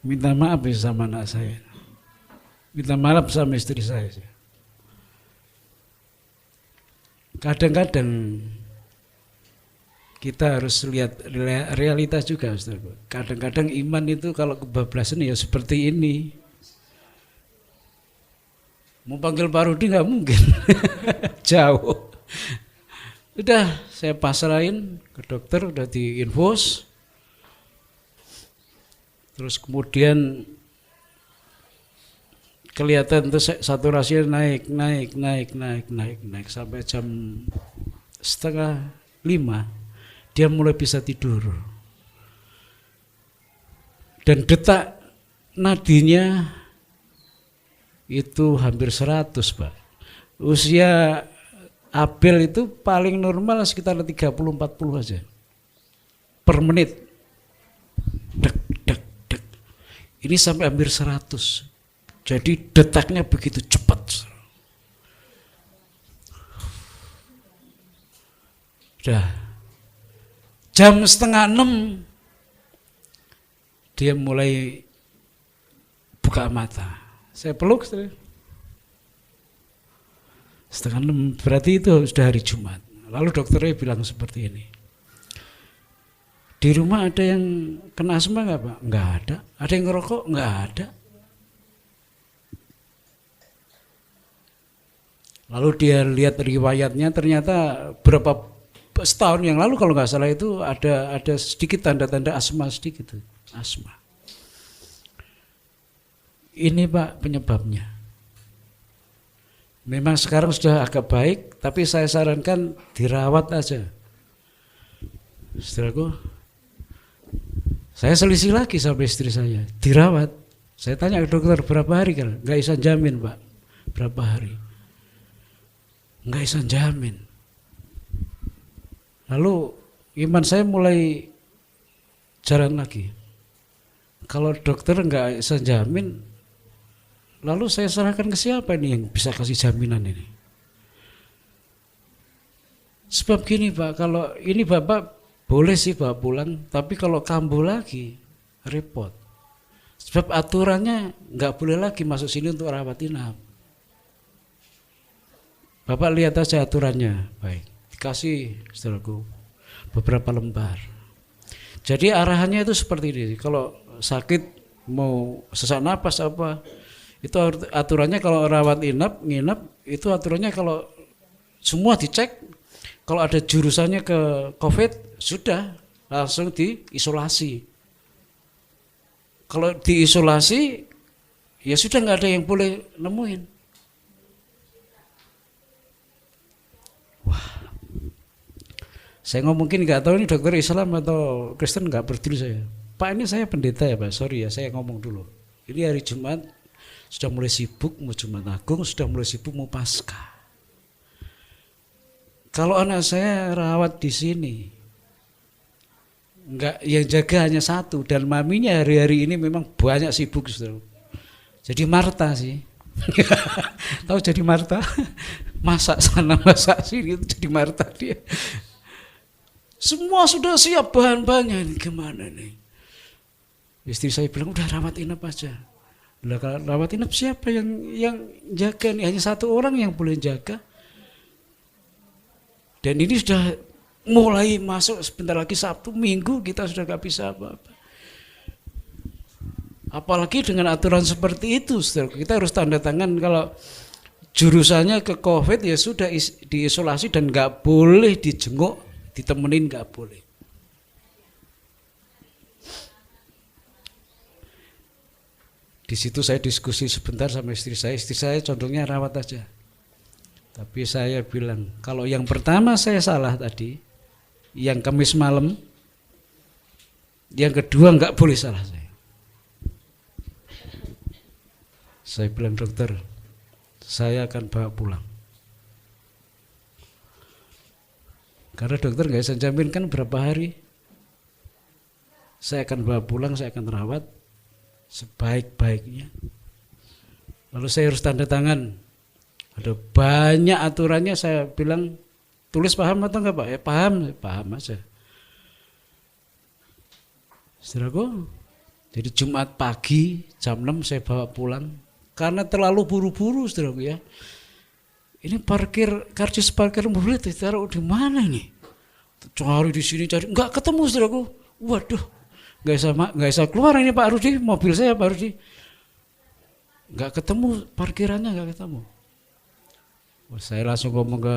Speaker 1: minta maaf ya sama anak saya. Minta maaf sama istri saya. Kadang-kadang kita harus lihat realitas juga, Ustaz. Kadang-kadang iman itu kalau kebablasan ya seperti ini. Mau panggil Pak Rudi nggak mungkin, jauh. Udah saya pasrahin ke dokter, udah diinfus. Terus kemudian kelihatan tuh saturasinya naik sampai jam 4:30 dia mulai bisa tidur. Dan detak nadinya itu hampir 100, Pak. Usia Abel itu paling normal sekitar 30-40 aja per menit. Dek. Ini sampai hampir 100. Jadi detaknya begitu cepat. Udah jam 5:30 dia mulai buka mata. Saya peluk. 5:30 berarti itu sudah hari Jumat. Lalu dokternya bilang seperti ini. Di rumah ada yang kena asma nggak Pak? Nggak ada. Ada yang ngerokok? Nggak ada. Lalu dia lihat riwayatnya, ternyata berapa setahun yang lalu kalau nggak salah itu ada sedikit tanda-tanda asma sedikit. Asma. Ini Pak penyebabnya. Memang sekarang sudah agak baik, tapi saya sarankan dirawat aja. Setelahku, saya selisih lagi sama istri saya, dirawat. Saya tanya ke dokter berapa hari kan? Nggak bisa jamin Pak, berapa hari? Nggak bisa jamin. Lalu iman saya mulai jalan lagi. Kalau dokter nggak bisa jamin, lalu saya serahkan ke siapa ini yang bisa kasih jaminan ini? Sebab gini Pak, kalau ini Bapak boleh sih Bapak pulang, tapi kalau kambuh lagi repot. Sebab aturannya nggak boleh lagi masuk sini untuk rawat inap. Bapak lihat aja aturannya, baik. Dikasih saudaraku beberapa lembar. Jadi arahannya itu seperti ini. Kalau sakit mau sesak napas apa, itu aturannya kalau rawat nginap itu aturannya kalau semua dicek, kalau ada jurusannya ke COVID sudah langsung diisolasi. Kalau diisolasi ya sudah nggak ada yang boleh nemuin. Wah, Saya mungkin nggak tahu ini dokter Islam atau Kristen, nggak peduli saya. Pak, ini saya pendeta ya Pak, sorry ya saya ngomong dulu. Ini hari Jumat sudah mulai sibuk mau Jumat Agung, sudah mulai sibuk mau Paskah. Kalau anak saya rawat di sini, enggak, yang jaga hanya satu dan maminya hari-hari ini memang banyak sibuk, saudara. Jadi Marta sih. Tahu jadi Marta? Masak sana, masak sini, itu jadi Marta dia. Semua sudah siap bahan-bahannya, ini gimana nih? Istri saya bilang udah rawat inap aja. Lah kalau rawat inap siapa yang jaga nih? Hanya satu orang yang boleh jaga. Dan ini sudah mulai masuk sebentar lagi Sabtu, Minggu kita sudah gak bisa apa-apa. Apalagi dengan aturan seperti itu, saudara, kita harus tanda tangan kalau jurusannya ke COVID ya sudah diisolasi dan gak boleh dijenguk, ditemenin gak boleh. Di situ saya diskusi sebentar sama istri saya condongnya rawat aja. Tapi saya bilang, kalau yang pertama saya salah tadi, yang Kamis malam, yang kedua enggak boleh salah saya. Saya bilang, dokter, saya akan bawa pulang. Karena dokter enggak bisa jaminkan berapa hari. Saya akan bawa pulang, saya akan rawat sebaik-baiknya. Lalu saya harus tanda tangan. Ada banyak aturannya, saya bilang tulis paham atau enggak Pak? Ya paham aja. Saudaraku, jadi Jumat pagi jam 6 saya bawa pulang karena terlalu buru-buru, saudaraku ya. Ini karcis parkir mobil ditaruh di mana nih? Cari di sini cari, enggak ketemu, saudaraku. Waduh, enggak bisa keluar ini Pak Rudi, mobil saya Pak Rudi. Enggak ketemu parkirannya, enggak ketemu. Saya langsung ngomong ke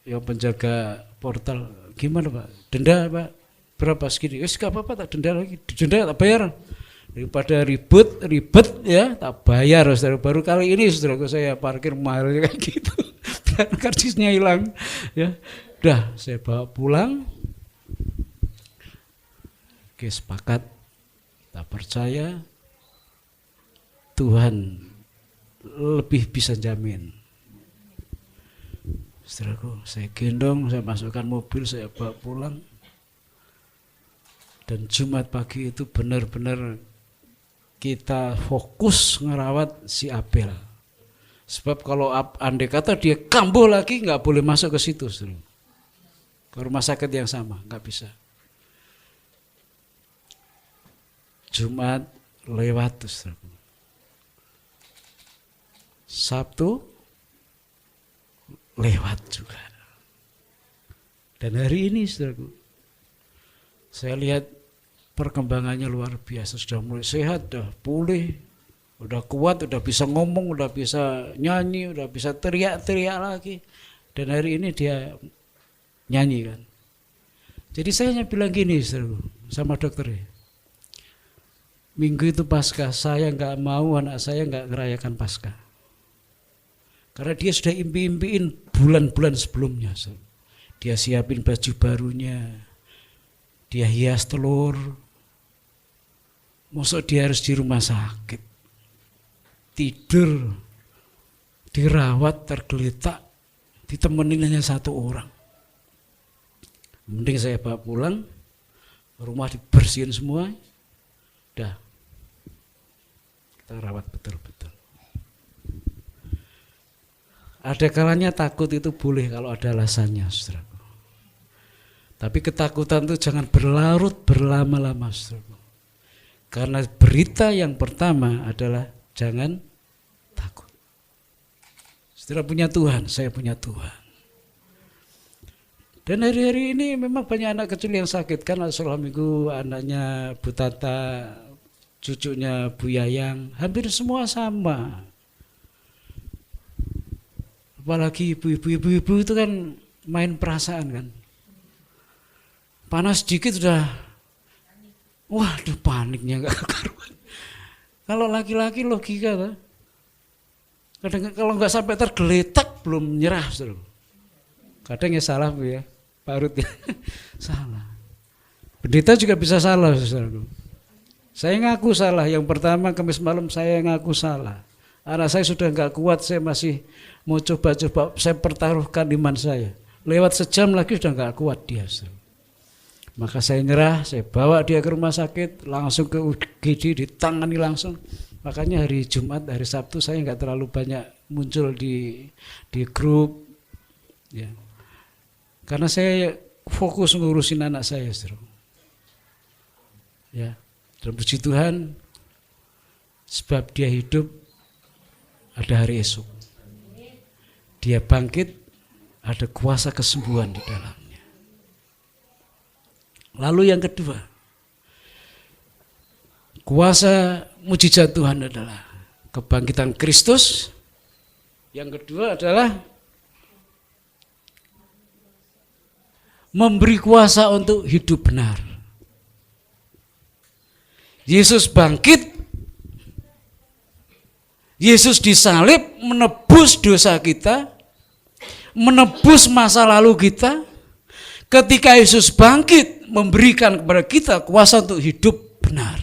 Speaker 1: yang penjaga portal, gimana Pak? Denda Pak, berapa segini? Gak apa-apa, tak denda lagi, denda tak bayar. Daripada ribet ya, tak bayar, saudara. Baru kali ini saudara saya parkir mahal kayak gitu, dan karcisnya hilang. Ya, udah saya bawa pulang. Oke, sepakat, kita percaya Tuhan lebih bisa jamin. Saudaraku, saya gendong, saya masukkan mobil, saya bawa pulang. Dan Jumat pagi itu benar-benar kita fokus ngerawat si Abel. Sebab kalau andai kata dia kambuh lagi, nggak boleh masuk ke situ, saudara. Ke rumah sakit yang sama, nggak bisa. Jumat lewat, saudaraku. Sabtu lewat juga. Dan hari ini saudaraku, saya lihat perkembangannya luar biasa, sudah mulai sehat, sudah pulih, udah kuat, udah bisa ngomong, udah bisa nyanyi, udah bisa teriak-teriak lagi. Dan hari ini dia nyanyi kan. Jadi saya hanya bilang gini saudaraku, sama dokter, Minggu itu Paskah, saya nggak mau anak saya nggak merayakan Paskah. Karena dia sudah impi-impiin bulan-bulan sebelumnya. Dia siapin baju barunya, dia hias telur. Masa dia harus di rumah sakit, tidur, dirawat, tergeletak, ditemenin hanya satu orang. Mending saya bawa pulang, rumah dibersihin semua, udah kita rawat betul-betul. Ada kalanya takut itu boleh kalau ada alasannya, saudaraku. Tapi ketakutan itu jangan berlarut berlama-lama, saudaraku. Karena berita yang pertama adalah jangan takut. Saudara punya Tuhan, saya punya Tuhan. Dan hari-hari ini memang banyak anak kecil yang sakit, kan selama minggu anaknya Bu Tata, cucunya Bu Yayang, hampir semua sama. Apalagi ibu-ibu itu kan main perasaan kan. Panas sedikit sudah, waduh paniknya gak karuan. Kalau laki-laki logika tuh, kadang kalau nggak sampai tergeletak belum nyerah, saudara. Kadang ya salah Bu ya. Pak Rut ya. Salah. Pendeta juga bisa salah, saudaraku. Saya ngaku salah. Yang pertama Kamis malam saya ngaku salah. Anak saya sudah nggak kuat, saya masih mau coba-coba, saya pertaruhkan iman saya. Lewat sejam lagi sudah nggak kuat dia. Maka saya nyerah, saya bawa dia ke rumah sakit, langsung ke UGD, ditangani langsung. Makanya hari Jumat, hari Sabtu saya nggak terlalu banyak muncul di grup, ya. Karena saya fokus ngurusin anak saya, saudara. Ya, dan puji Tuhan, sebab dia hidup, ada hari esok. Dia bangkit, ada kuasa kesembuhan di dalamnya. Lalu yang kedua, kuasa mujizat Tuhan adalah kebangkitan Kristus. Yang kedua adalah memberi kuasa untuk hidup benar. Yesus bangkit, Yesus disalib menebus dosa kita, menebus masa lalu kita. Ketika Yesus bangkit, memberikan kepada kita kuasa untuk hidup benar.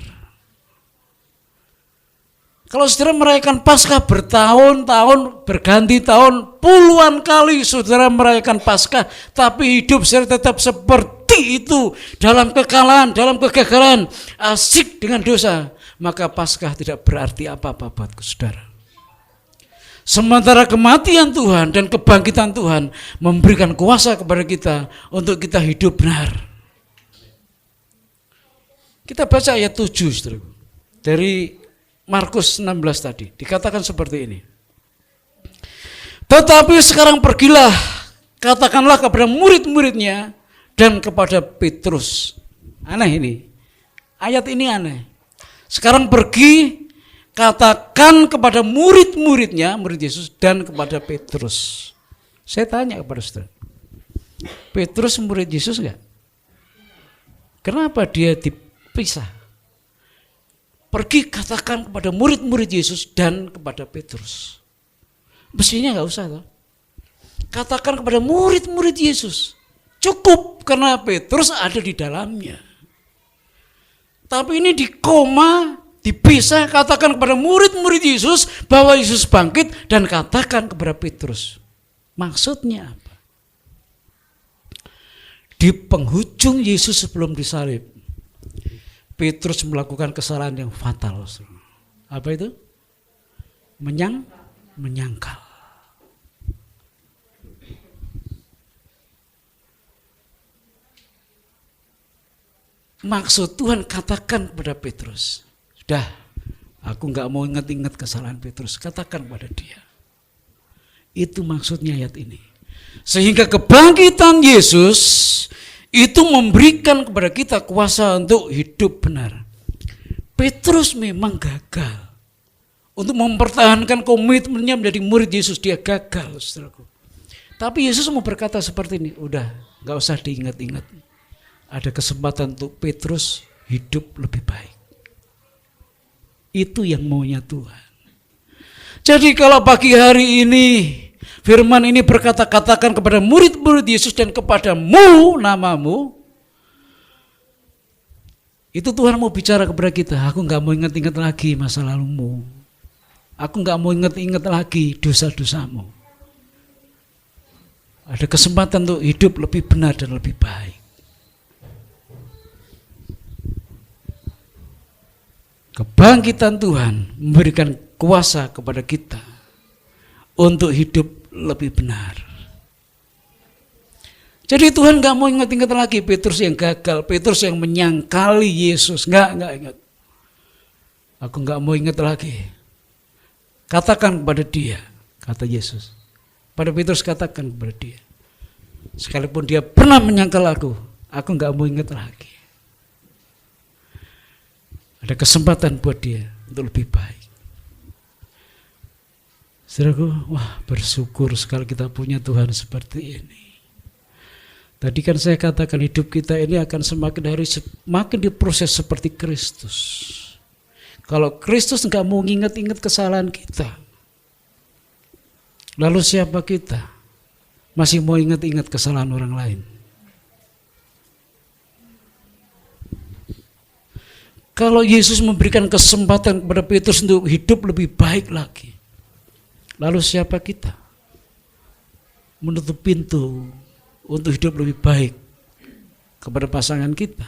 Speaker 1: Kalau saudara merayakan Paskah bertahun-tahun, berganti tahun, puluhan kali saudara merayakan Paskah, tapi hidup saudara tetap seperti itu, dalam kekalahan, dalam kegagalan, asik dengan dosa, maka Paskah tidak berarti apa-apa buat saudara. Sementara kematian Tuhan dan kebangkitan Tuhan memberikan kuasa kepada kita untuk kita hidup benar. Kita baca ayat 7 saudara, dari Markus 16 tadi, dikatakan seperti ini. Tetapi sekarang pergilah, katakanlah kepada murid-muridnya dan kepada Petrus. Aneh ini, ayat ini aneh. Sekarang pergi, katakan kepada murid-muridnya, murid Yesus, dan kepada Petrus. Saya tanya kepada saudara, Petrus murid Yesus enggak? Kenapa dia dipisah? Pergi katakan kepada murid-murid Yesus dan kepada Petrus. Mestinya enggak usah toh. Katakan kepada murid-murid Yesus. Cukup karena Petrus ada di dalamnya. Tapi ini di koma, dipisah, katakan kepada murid-murid Yesus bahwa Yesus bangkit dan katakan kepada Petrus. Maksudnya apa? Di penghujung Yesus sebelum disalib, Petrus melakukan kesalahan yang fatal. Apa itu? Menyangkal. Maksud Tuhan katakan kepada Petrus, sudah, aku gak mau ingat-ingat kesalahan Petrus, katakan kepada dia. Itu maksudnya ayat ini. Sehingga kebangkitan Yesus itu memberikan kepada kita kuasa untuk hidup benar. Petrus memang gagal untuk mempertahankan komitmennya menjadi murid Yesus, dia gagal, saudaraku. Tapi Yesus mau berkata seperti ini, udah gak usah diingat-ingat. Ada kesempatan untuk Petrus hidup lebih baik. Itu yang maunya Tuhan. Jadi kalau pagi hari ini firman ini berkata, katakan kepada murid-murid Yesus dan kepadamu, namamu. Itu Tuhan mau bicara kepada kita. Aku gak mau ingat-ingat lagi masa lalumu. Aku gak mau ingat-ingat lagi dosa-dosamu. Ada kesempatan untuk hidup lebih benar dan lebih baik. Kebangkitan Tuhan memberikan kuasa kepada kita untuk hidup lebih benar. Jadi Tuhan gak mau ingat-ingat lagi Petrus yang gagal, Petrus yang menyangkali Yesus. Gak ingat. Aku gak mau ingat lagi. Katakan kepada dia, kata Yesus. Pada Petrus katakan kepada dia. Sekalipun dia pernah menyangkal aku gak mau ingat lagi. Ada kesempatan buat dia untuk lebih baik. Saudaraku, wah bersyukur sekali kita punya Tuhan seperti ini. Tadi kan saya katakan hidup kita ini akan semakin hari semakin diproses seperti Kristus. Kalau Kristus enggak mau ingat-ingat kesalahan kita, lalu siapa kita? Masih mau ingat-ingat kesalahan orang lain? Kalau Yesus memberikan kesempatan kepada Petrus untuk hidup lebih baik lagi, lalu siapa kita menutup pintu untuk hidup lebih baik kepada pasangan kita?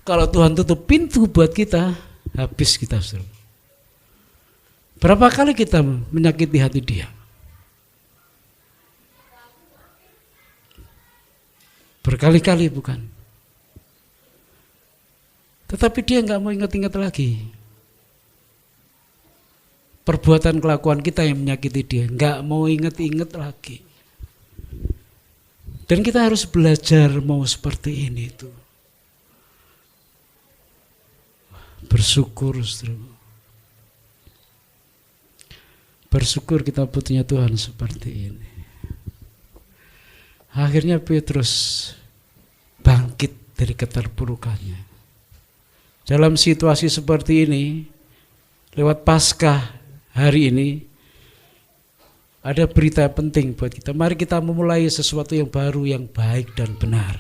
Speaker 1: Kalau Tuhan tutup pintu buat kita, habis kita, saudara. Berapa kali kita menyakiti hati Dia? Berkali-kali bukan? Tetapi Dia nggak mau ingat-ingat lagi. Perbuatan kelakuan kita yang menyakiti Dia, nggak mau ingat-ingat lagi. Dan kita harus belajar mau seperti ini tuh. Bersyukur, saudara. Bersyukur kita punya Tuhan seperti ini. Akhirnya Petrus bangkit dari keterpurukannya. Dalam situasi seperti ini, lewat Paskah hari ini, ada berita penting buat kita. Mari kita memulai sesuatu yang baru, yang baik dan benar.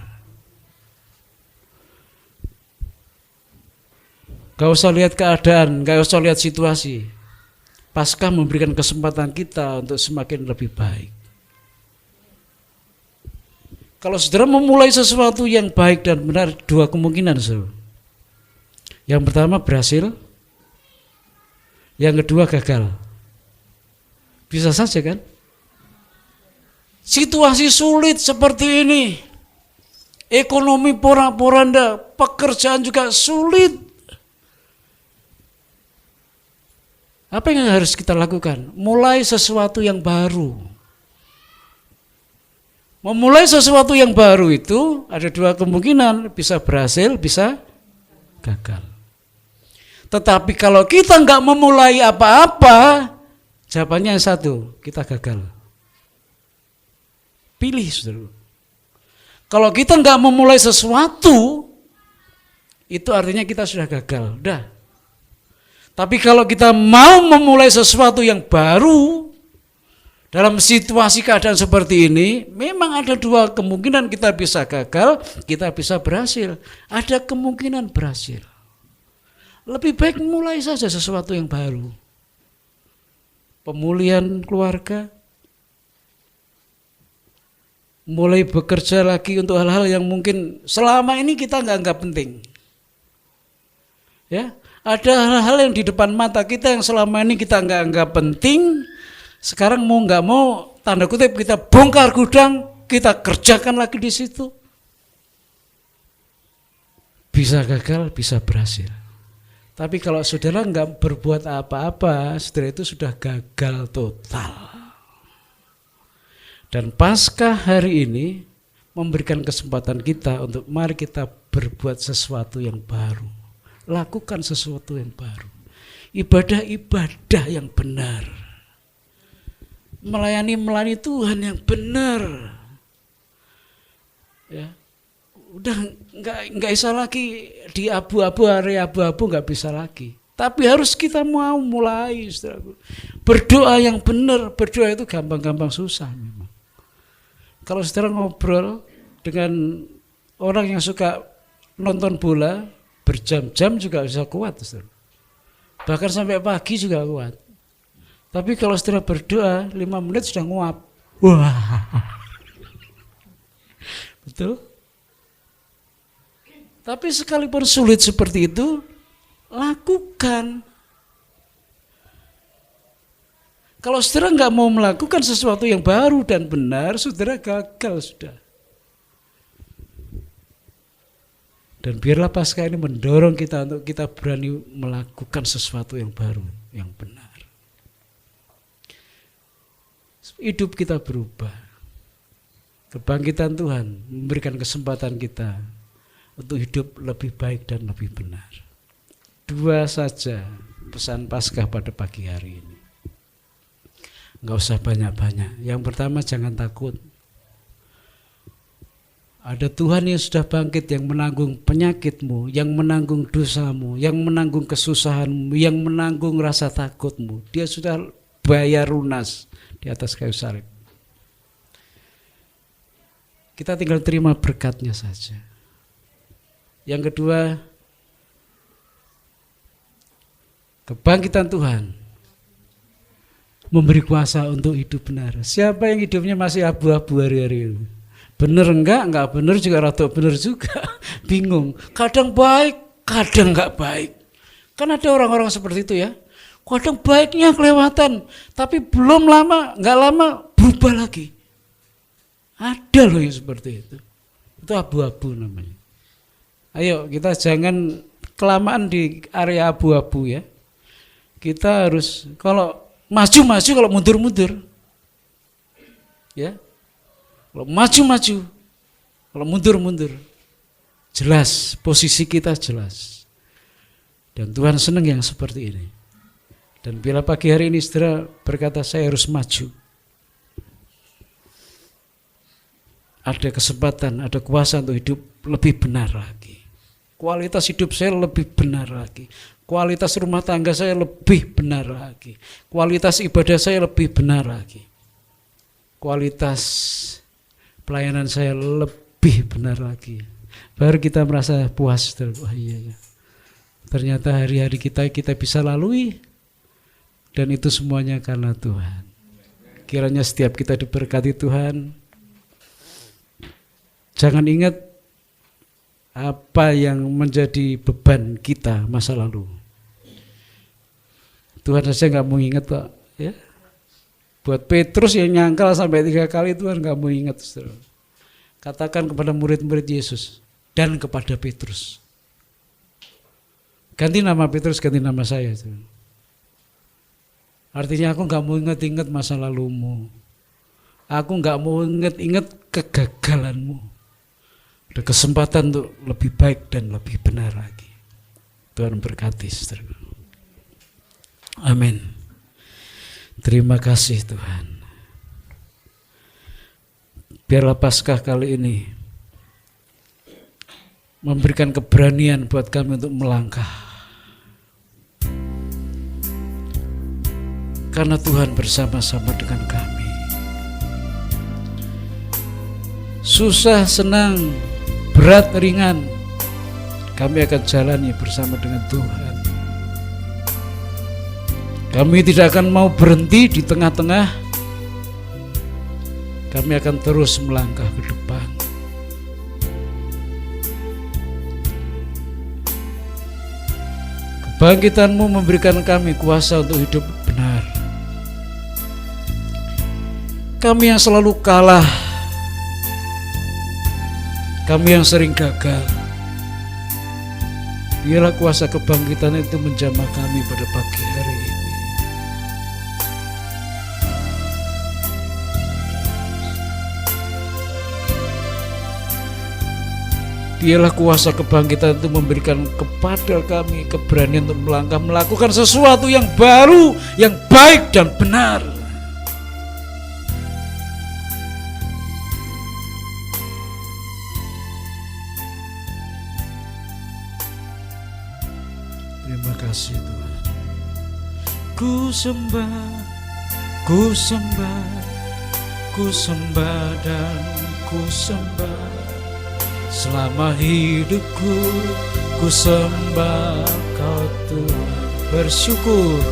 Speaker 1: Gak usah lihat keadaan, gak usah lihat situasi. Paskah memberikan kesempatan kita untuk semakin lebih baik. Kalau saudara memulai sesuatu yang baik dan benar, dua kemungkinan, saudara. Yang pertama berhasil, yang kedua gagal. Bisa saja kan? Situasi sulit seperti ini, ekonomi porak-poranda, pekerjaan juga sulit. Apa yang harus kita lakukan? Mulai sesuatu yang baru. Memulai sesuatu yang baru itu ada dua kemungkinan, bisa berhasil, bisa gagal. Tetapi kalau kita nggak memulai apa-apa, jawabannya yang satu, kita gagal. Pilih, saudara. Kalau kita nggak memulai sesuatu, itu artinya kita sudah gagal. Udah. Tapi kalau kita mau memulai sesuatu yang baru, dalam situasi keadaan seperti ini, memang ada dua kemungkinan, kita bisa gagal, kita bisa berhasil. Ada kemungkinan berhasil. Lebih baik mulai saja sesuatu yang baru. Pemulihan keluarga, mulai bekerja lagi untuk hal-hal yang mungkin selama ini kita nggak anggap penting. Ya, ada hal-hal yang di depan mata kita yang selama ini kita nggak anggap penting. Sekarang mau nggak mau, tanda kutip, kita bongkar gudang, kita kerjakan lagi di situ. Bisa gagal, bisa berhasil. Tapi kalau saudara nggak berbuat apa-apa, saudara itu sudah gagal total. Dan Paskah hari ini memberikan kesempatan kita untuk mari kita berbuat sesuatu yang baru. Lakukan sesuatu yang baru. Ibadah-ibadah yang benar. Melayani Tuhan yang benar. Ya. Udah nggak bisa lagi di abu-abu, area abu-abu nggak bisa lagi. Tapi harus kita mau mulai, saudaraku. Berdoa yang benar, berdoa itu gampang-gampang susah memang. Kalau saudara ngobrol dengan orang yang suka nonton bola, berjam-jam juga bisa kuat, saudara. Bahkan sampai pagi juga kuat. Tapi kalau saudara berdoa 5 menit sudah nguap. Wah. Betul? Tapi sekalipun sulit seperti itu, lakukan. Kalau saudara nggak mau melakukan sesuatu yang baru dan benar, saudara gagal sudah. Dan biarlah Paskah ini mendorong kita untuk kita berani melakukan sesuatu yang baru, yang benar. Hidup kita berubah. Kebangkitan Tuhan memberikan kesempatan kita untuk hidup lebih baik dan lebih benar. Dua saja pesan Paskah pada pagi hari ini. Enggak usah banyak-banyak. Yang pertama, jangan takut. Ada Tuhan yang sudah bangkit, yang menanggung penyakitmu, yang menanggung dosamu, yang menanggung kesusahanmu, yang menanggung rasa takutmu. Dia sudah bayar lunas di atas kayu salib. Kita tinggal terima berkatnya saja. Yang kedua, kebangkitan Tuhan memberi kuasa untuk hidup benar. Siapa yang hidupnya masih abu-abu hari-hari ini? Bener enggak bener juga rada bener juga. Bingung, kadang baik, kadang enggak baik. Kan ada orang-orang seperti itu ya. Kadang baiknya kelewatan, tapi belum lama, enggak lama berubah lagi. Ada loh yang seperti itu. Itu abu-abu namanya. Ayo kita jangan kelamaan di area abu-abu ya. Kita harus kalau maju-maju, kalau mundur-mundur. Ya. Kalau maju-maju, kalau mundur-mundur. Jelas, posisi kita jelas. Dan Tuhan senang yang seperti ini. Dan bila pagi hari ini saudara berkata saya harus maju. Ada kesempatan, ada kuasa untuk hidup lebih benar lagi. Kualitas hidup saya lebih benar lagi. Kualitas rumah tangga saya lebih benar lagi. Kualitas ibadah saya lebih benar lagi. Kualitas pelayanan saya lebih benar lagi. Baru kita merasa puas. Wah iya. Ternyata hari-hari kita bisa lalui. Dan itu semuanya karena Tuhan. Kiranya setiap kita diberkati Tuhan. Jangan ingat apa yang menjadi beban kita masa lalu. Tuhan saja nggak mau ingat Pak. Ya. Buat Petrus yang nyangkal sampai 3 kali Tuhan nggak mau ingat. Katakan kepada murid-murid Yesus dan kepada Petrus. Ganti nama Petrus, ganti nama saya. Artinya aku nggak mau ingat-ingat masa lalumu. Aku nggak mau ingat-ingat kegagalanmu. Ada kesempatan untuk lebih baik dan lebih benar lagi. Tuhan berkati saudara. Amin. Terima kasih Tuhan. Biarlah Paskah kali ini memberikan keberanian buat kami untuk melangkah. Karena Tuhan bersama-sama dengan kami. Susah, senang, berat, ringan, kami akan jalani bersama dengan Tuhan. Kami tidak akan mau berhenti di tengah-tengah. Kami akan terus melangkah ke depan. Kebangkitan-Mu memberikan kami kuasa untuk hidup benar. Kami yang selalu kalah, kami yang sering gagal, biarlah kuasa kebangkitan itu menjamah kami pada pagi hari ini. Biarlah kuasa kebangkitan itu memberikan kepada kami keberanian untuk melangkah, melakukan sesuatu yang baru, yang baik dan benar. Terima kasih Tuhan. Ku sembah, ku sembah, ku sembah dan ku sembah. Selama hidupku ku sembah Kau Tuhan. Bersyukur,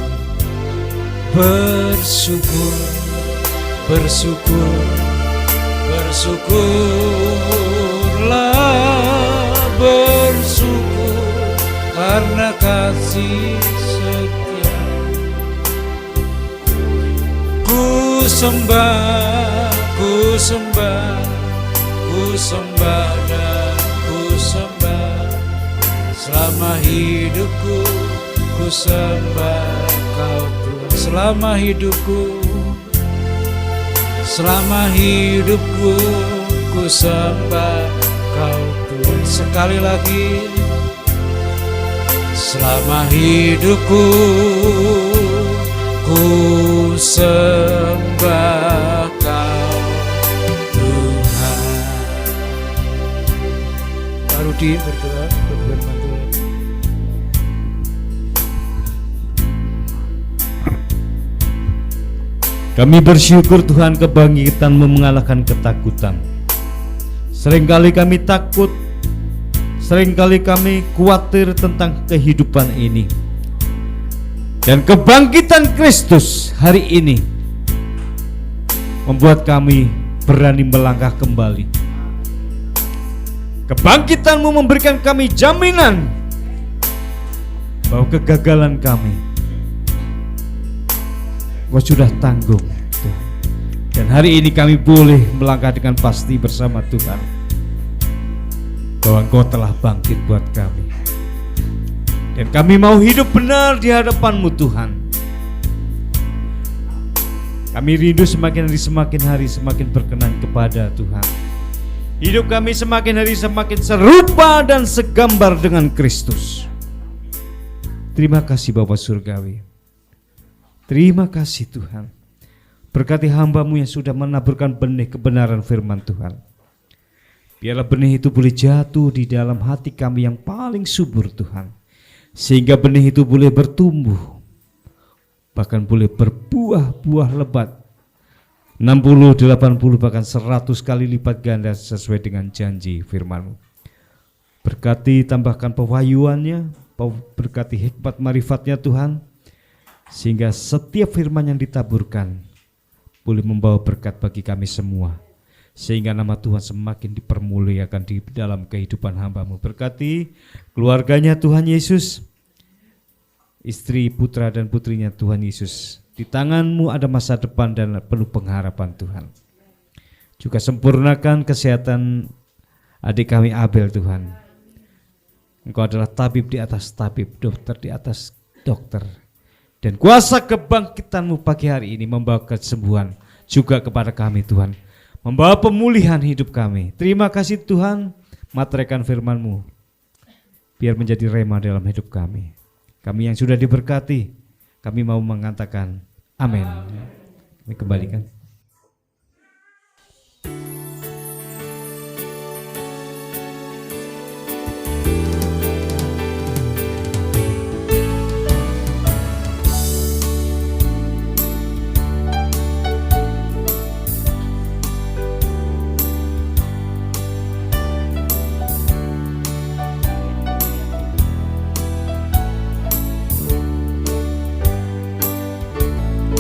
Speaker 1: bersyukur, bersyukur, bersyukurlah, bersyukur karena kasih setia. Ku sembah, ku sembah, ku sembah dan ku sembah. Selama hidupku ku sembah Kau Tuhan. Selama hidupku, selama hidupku ku sembah Kau Tuhan. Sekali lagi, selama hidupku ku sembah Kau Tuhan. Pak Rudi berdoa, berfirman Tuhan.
Speaker 5: Kami bersyukur Tuhan, kebangkitan-Mu mengalahkan ketakutan. Seringkali kami takut, Seringkali kami khawatir tentang kehidupan ini. Dan kebangkitan Kristus hari ini membuat kami berani melangkah kembali. Kebangkitan-Mu memberikan kami jaminan bahwa kegagalan kami Kau sudah tanggung, Tuhan. Dan hari ini kami boleh melangkah dengan pasti bersama Tuhan bahwa Engkau telah bangkit buat kami. Dan kami mau hidup benar di hadapan-Mu, Tuhan. Kami rindu semakin hari semakin berkenan kepada Tuhan. Hidup kami semakin hari semakin serupa dan segambar dengan Kristus. Terima kasih Bapa Surgawi. Terima kasih Tuhan. Berkati hamba-Mu yang sudah menaburkan benih kebenaran firman Tuhan. Biarlah benih itu boleh jatuh di dalam hati kami yang paling subur Tuhan. Sehingga benih itu boleh bertumbuh, bahkan boleh berbuah-buah lebat 60, 80, bahkan 100 kali lipat ganda sesuai dengan janji firman-Mu. Berkati, tambahkan pewahyuannya, berkati hikmat marifatnya Tuhan, sehingga setiap firman yang ditaburkan boleh membawa berkat bagi kami semua, sehingga nama Tuhan semakin dipermuliakan di dalam kehidupan hamba-Mu. Berkati keluarganya Tuhan Yesus, istri, putra dan putrinya Tuhan Yesus. Di tangan-Mu ada masa depan dan penuh pengharapan Tuhan. Juga sempurnakan kesehatan adik kami Abel Tuhan. Engkau adalah tabib di atas tabib, dokter di atas dokter. Dan kuasa kebangkitan-Mu pagi hari ini membawa kesembuhan juga kepada kami Tuhan. Membawa pemulihan hidup kami. Terima kasih Tuhan, materaikan firman-Mu biar menjadi rema dalam hidup kami. Kami yang sudah diberkati, kami mau mengatakan amin. Kami kembalikan.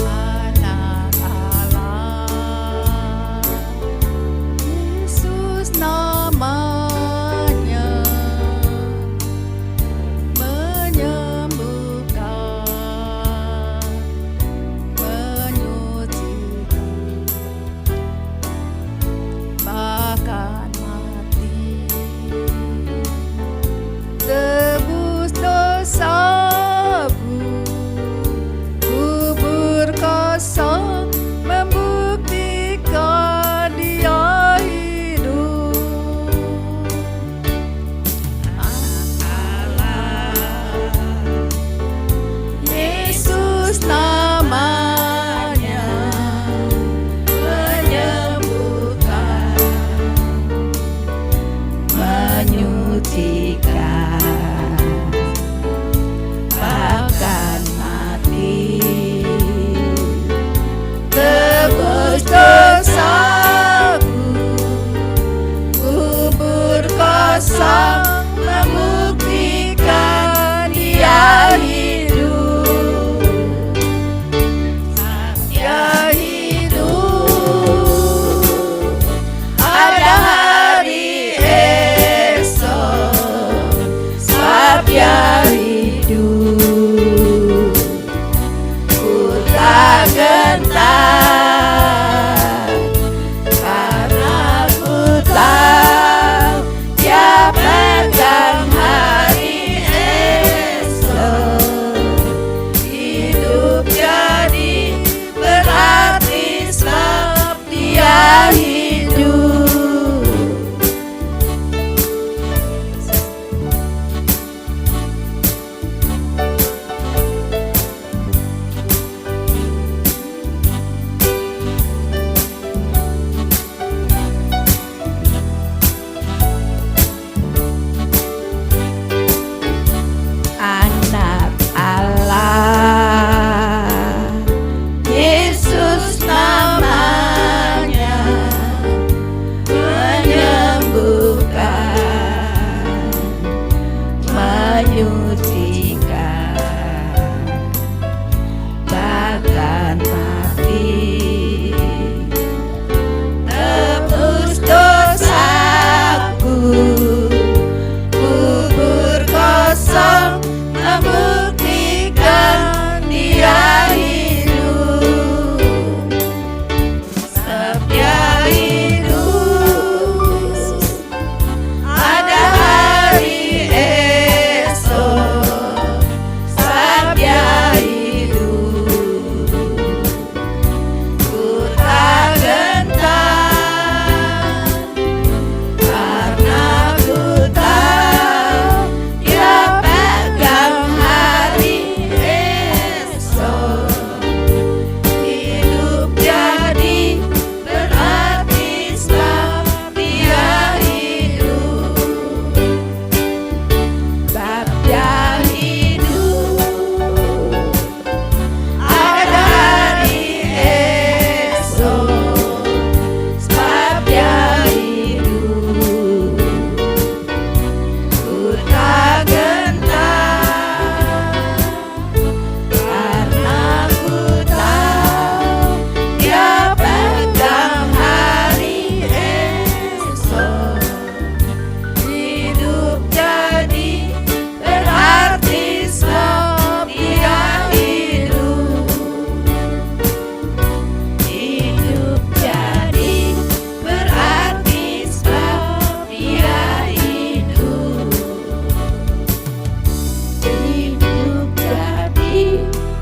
Speaker 6: Anak Allah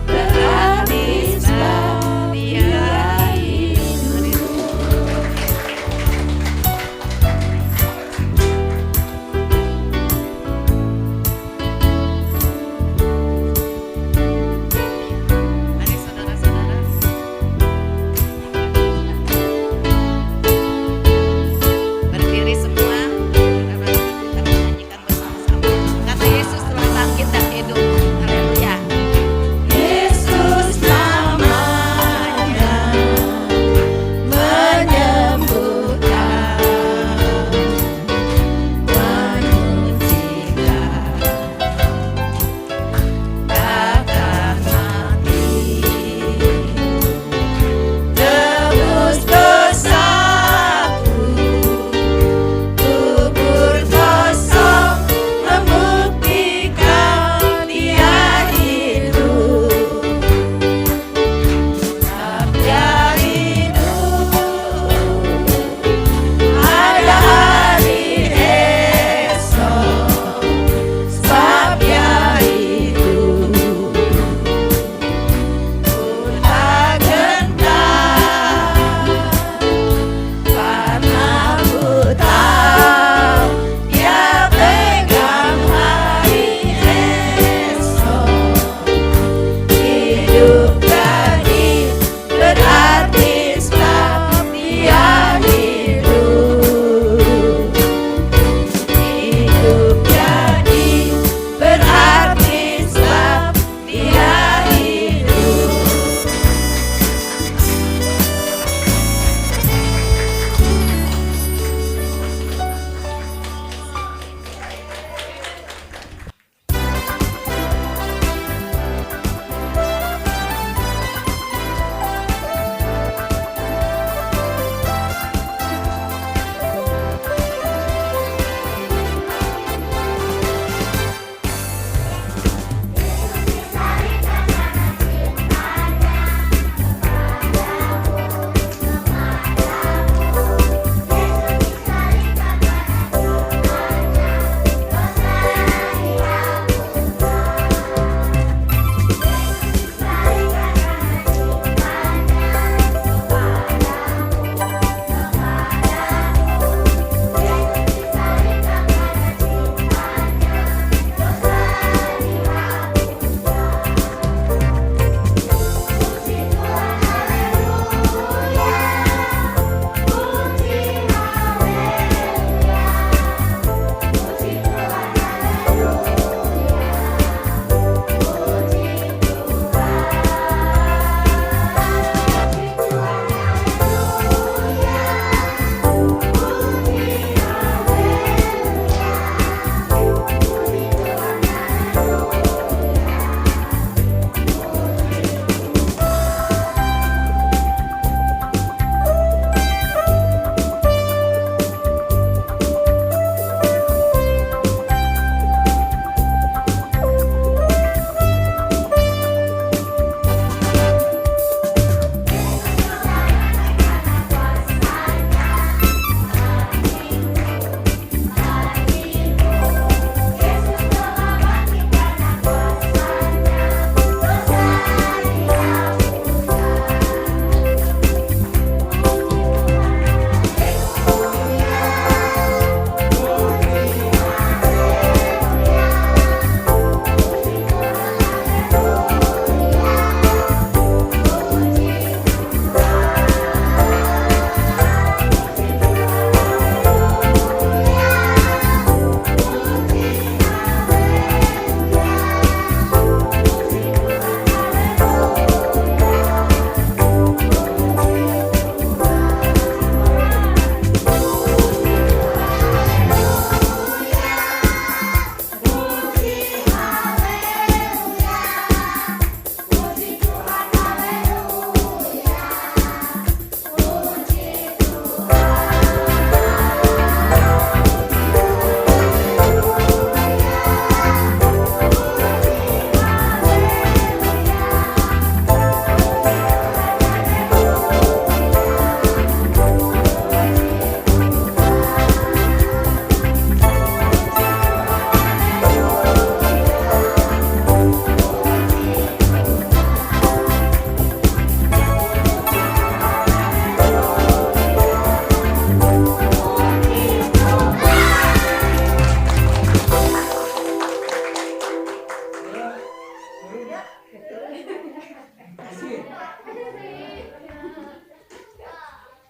Speaker 2: berarti sebab dia hidup.
Speaker 6: Mari saudara-saudara, berdiri semua. Kita menyanyikan bersama-sama. Kata Yesus telah bangkit dan hidup. Haleluya.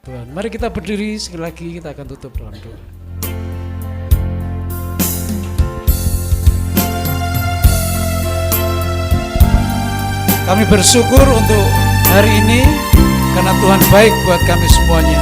Speaker 1: Tuhan, mari kita berdiri sekali lagi, kita akan tutup dalam doa. Kami bersyukur untuk hari ini karena Tuhan baik buat kami semuanya.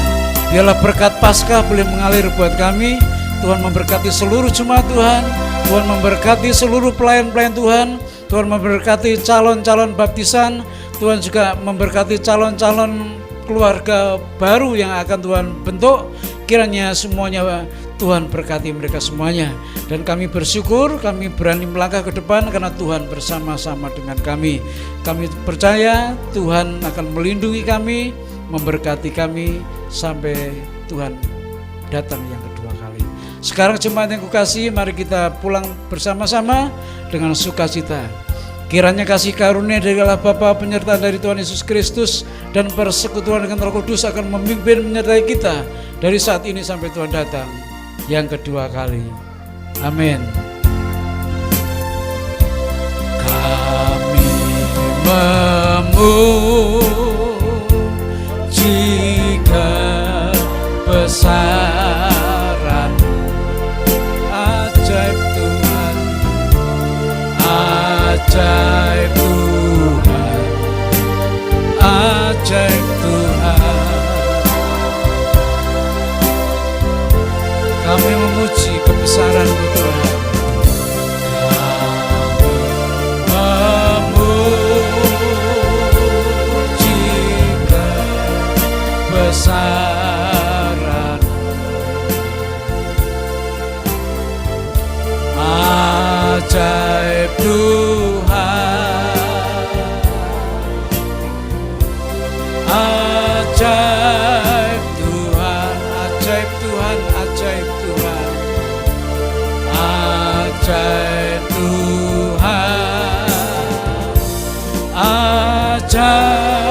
Speaker 1: Biarlah berkat Paskah boleh mengalir buat kami. Tuhan memberkati seluruh jemaat Tuhan. Tuhan memberkati seluruh pelayan-pelayan Tuhan. Tuhan memberkati calon-calon baptisan. Tuhan juga memberkati calon-calon keluarga baru yang akan Tuhan bentuk. Kiranya semuanya Tuhan berkati mereka semuanya. Dan kami bersyukur, kami berani melangkah ke depan karena Tuhan bersama-sama dengan kami. Kami percaya Tuhan akan melindungi kami, memberkati kami sampai Tuhan datang yang kedua kali. Sekarang jemaat yang kukasihi, mari kita pulang bersama-sama dengan sukacita. Kiranya kasih karunia dari Allah Bapa, penyertaan dari Tuhan Yesus Kristus, dan persekutuan dengan Roh Kudus akan memimpin menyertai kita dari saat ini sampai Tuhan datang yang kedua kali. Amin. Kami memuji kebesaran ajaib Tuhan, ajaib Tuhan, ajaib Tuhan. Kami memuji kebesaran-Mu Tuhan. Kami memuji kebesaran ajaib Tuhan, ajaib Tuhan, ajaib Tuhan, ajaib Tuhan, ajaib Tuhan, ajaib